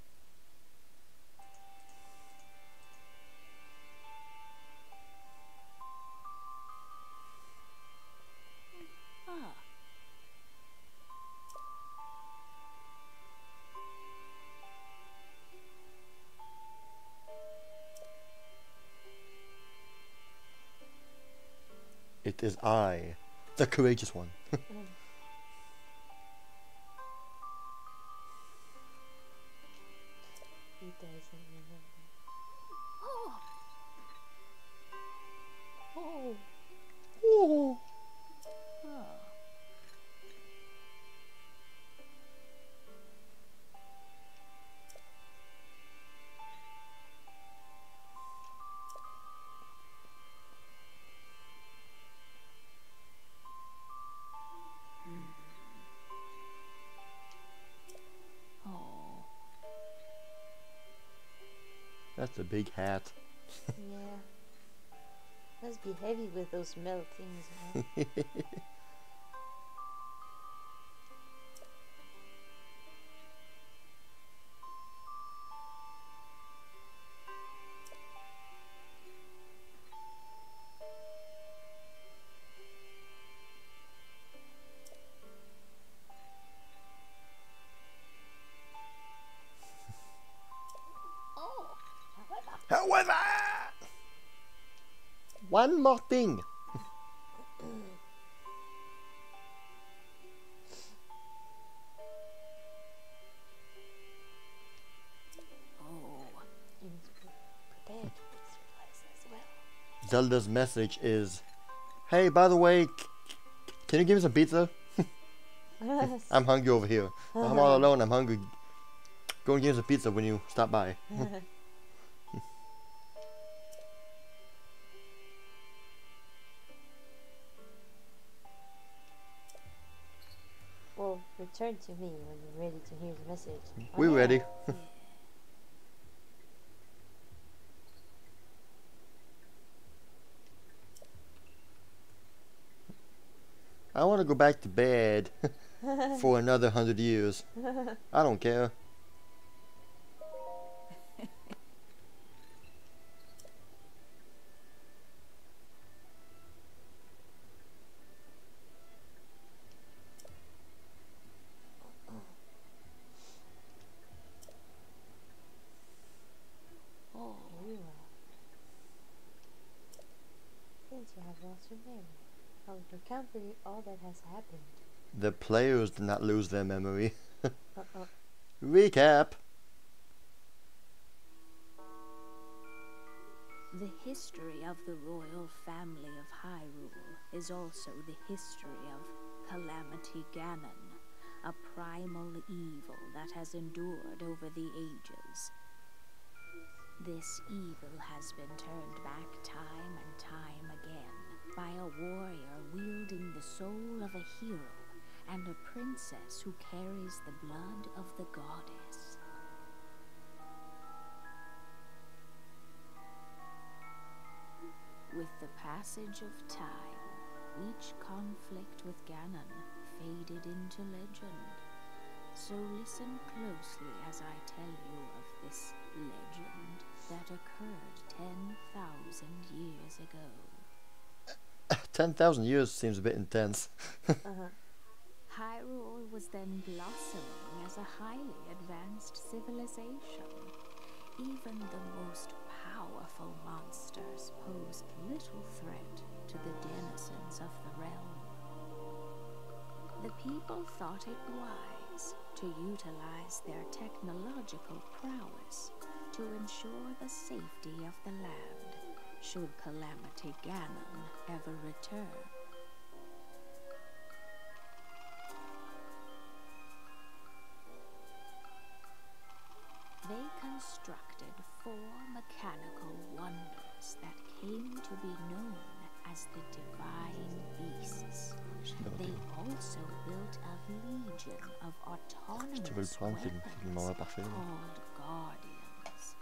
Ah. It is I, the courageous one. He doesn't remember. Oh. Oh. Oh. Oh. Oh. That's a big hat. Yeah. Must be heavy with those metal things, man. One more thing. Oh, You need to be prepared to be civilized as well. Zelda's message is, hey, by the way, can you give me some pizza? I'm hungry over here. I'm all alone. I'm hungry. Go and give me some pizza when you stop by. Well, return to me when you're ready to hear the message. We're ready. I want to go back to bed for another 100 years. I don't care. oh, Very well. Since you have lost your memory, I will recount for you all that has happened. The players did not lose their memory. Uh-uh. Recap. The history of the royal family of Hyrule is also the history of Calamity Ganon, a primal evil that has endured over the ages. This evil has been turned back time and time again by a warrior wielding the soul of a hero and a princess who carries the blood of the goddess. With the passage of time, each conflict with Ganon faded into legend. So listen closely as I tell you of this legend that occurred 10,000 years ago. 10,000 years seems a bit intense. Hyrule was then blossoming as a highly advanced civilization. Even the most powerful monsters posed little threat to the denizens of the realm. The people thought it wise to utilize their technological prowess to ensure the safety of the land should Calamity Ganon ever return. They constructed 4 mechanical wonders that came to be known as the Divine Beasts. They also built a legion of autonomous weapons called Guardians.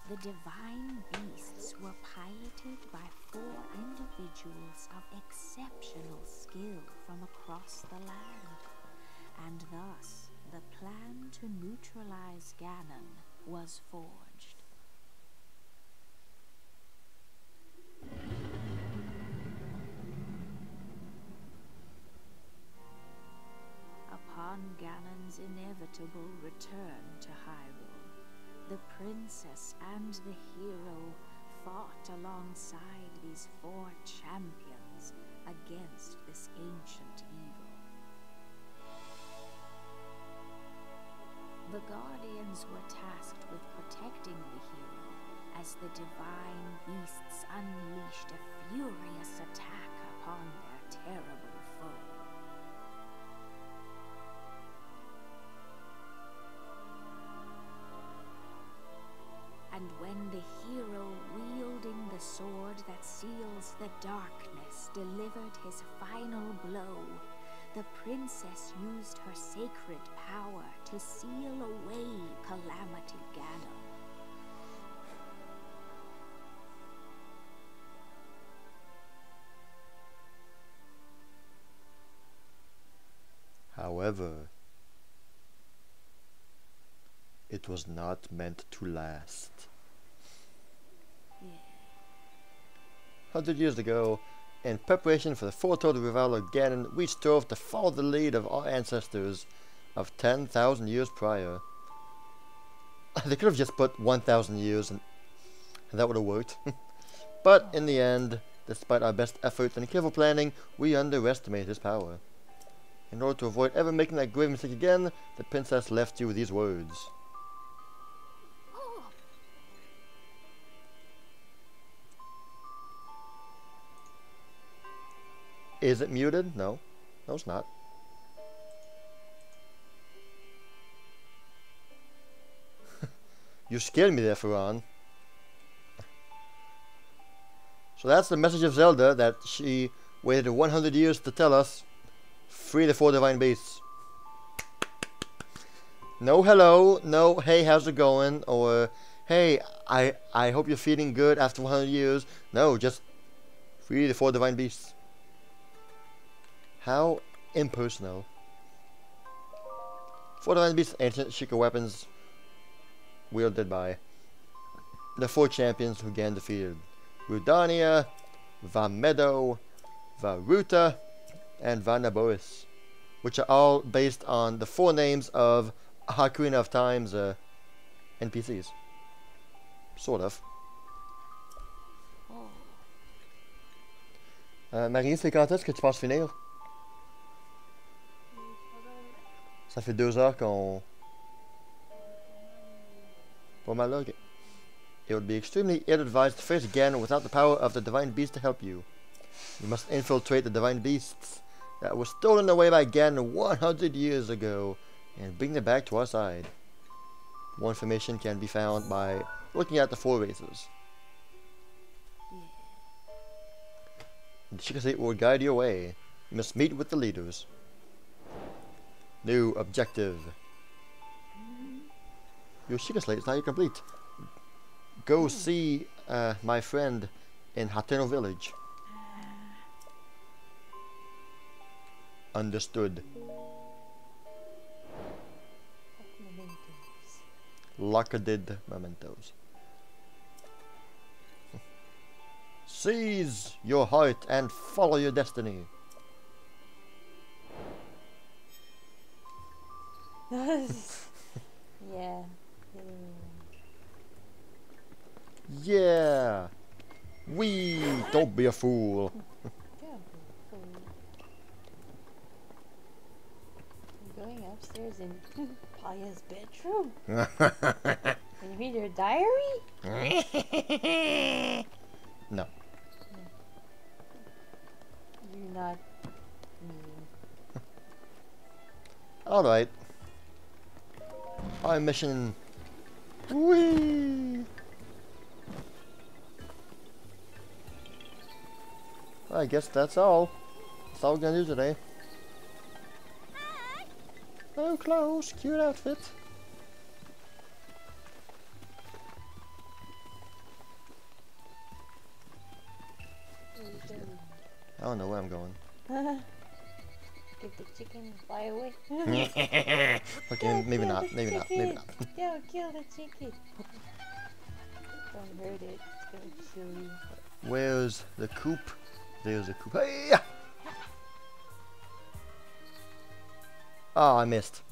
The Divine Beasts were piloted by 4 individuals of exceptional skill from across the land. And thus, the plan to neutralize Ganon was forged. Upon Ganon's inevitable return to Hyrule, the princess and the hero fought alongside these 4 champions against this ancient evil. The Guardians were tasked with protecting the hero as the Divine Beasts unleashed a furious attack upon their terrible foe. And when the hero wielding the sword that seals the darkness delivered his final blow, the princess used her sacred power to seal away Calamity Ganon. However, it was not meant to last. 100 years ago, in preparation for the foretold revival of Ganon, we strove to follow the lead of our ancestors of 10,000 years prior. They could have just put 1,000 years and that would have worked. But in the end, despite our best efforts and careful planning, we underestimated his power. In order to avoid ever making that grave mistake again, the princess left you with these words. Is it muted? No. No, it's not. You scared me there, Pheon. So that's the message of Zelda, that she waited 100 years to tell us. Free the 4 divine beasts. No hello, no hey how's it going, or hey I hope you're feeling good after 100 years. No, just free the 4 divine beasts. How impersonal. 4 divine beasts, ancient Sheikah weapons wielded by the 4 champions who Ganon defeated. Rudania, Vamedo, Varuta, and Vanaboris, which are all based on the 4 names of Ocarina of Time's NPCs. Sort of. Marie, c'est quand est-ce que tu penses finir? Ça fait 2 heures qu'on... Pas mal là, ok. It would be extremely ill-advised to face Ganon without the power of the Divine Beast to help you. You must infiltrate the Divine Beasts that were stolen away by Ganon 100 years ago and bring them back to our side. More information can be found by looking at the 4 races. The Sheikah State will guide your way. You must meet with the leaders. New objective. Your Sheikah Slate is now complete. Go see my friend in Hateno Village. Understood. Lockadid mementos. Seize your heart and follow your destiny. Yeah. Yeah. Wee. Don't be a fool. I'm going upstairs in Paya's bedroom. Can you read your diary? No. You're not mean. Alright. Our mission. Whee! I guess that's all. That's all we're gonna do today. Oh, close, cute outfit. I don't know where I'm going. Get the chicken, fly away. Okay, maybe not, maybe not, maybe not. Go kill the chicken. Don't hurt it, it's gonna kill you. Where's the coop? There's a coop. Hey! Oh, I missed.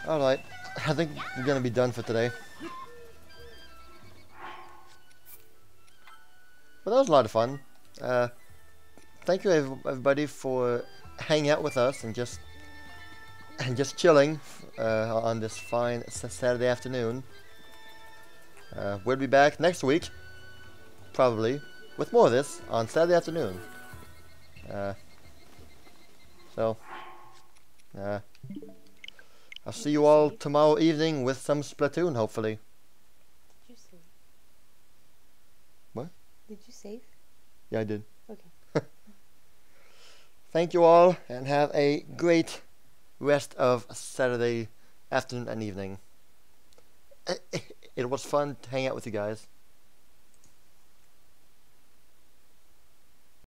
Alright, I think we're gonna be done for today. But that was a lot of fun. Thank you everybody for hanging out with us and just chilling on this fine Saturday afternoon. We'll be back next week, probably, with more of this on Saturday afternoon. I'll see you all tomorrow evening with some Splatoon, hopefully. Did you save? What? Did you save? Yeah, I did. Okay. Thank you all, and have a great rest of Saturday afternoon and evening. It was fun to hang out with you guys.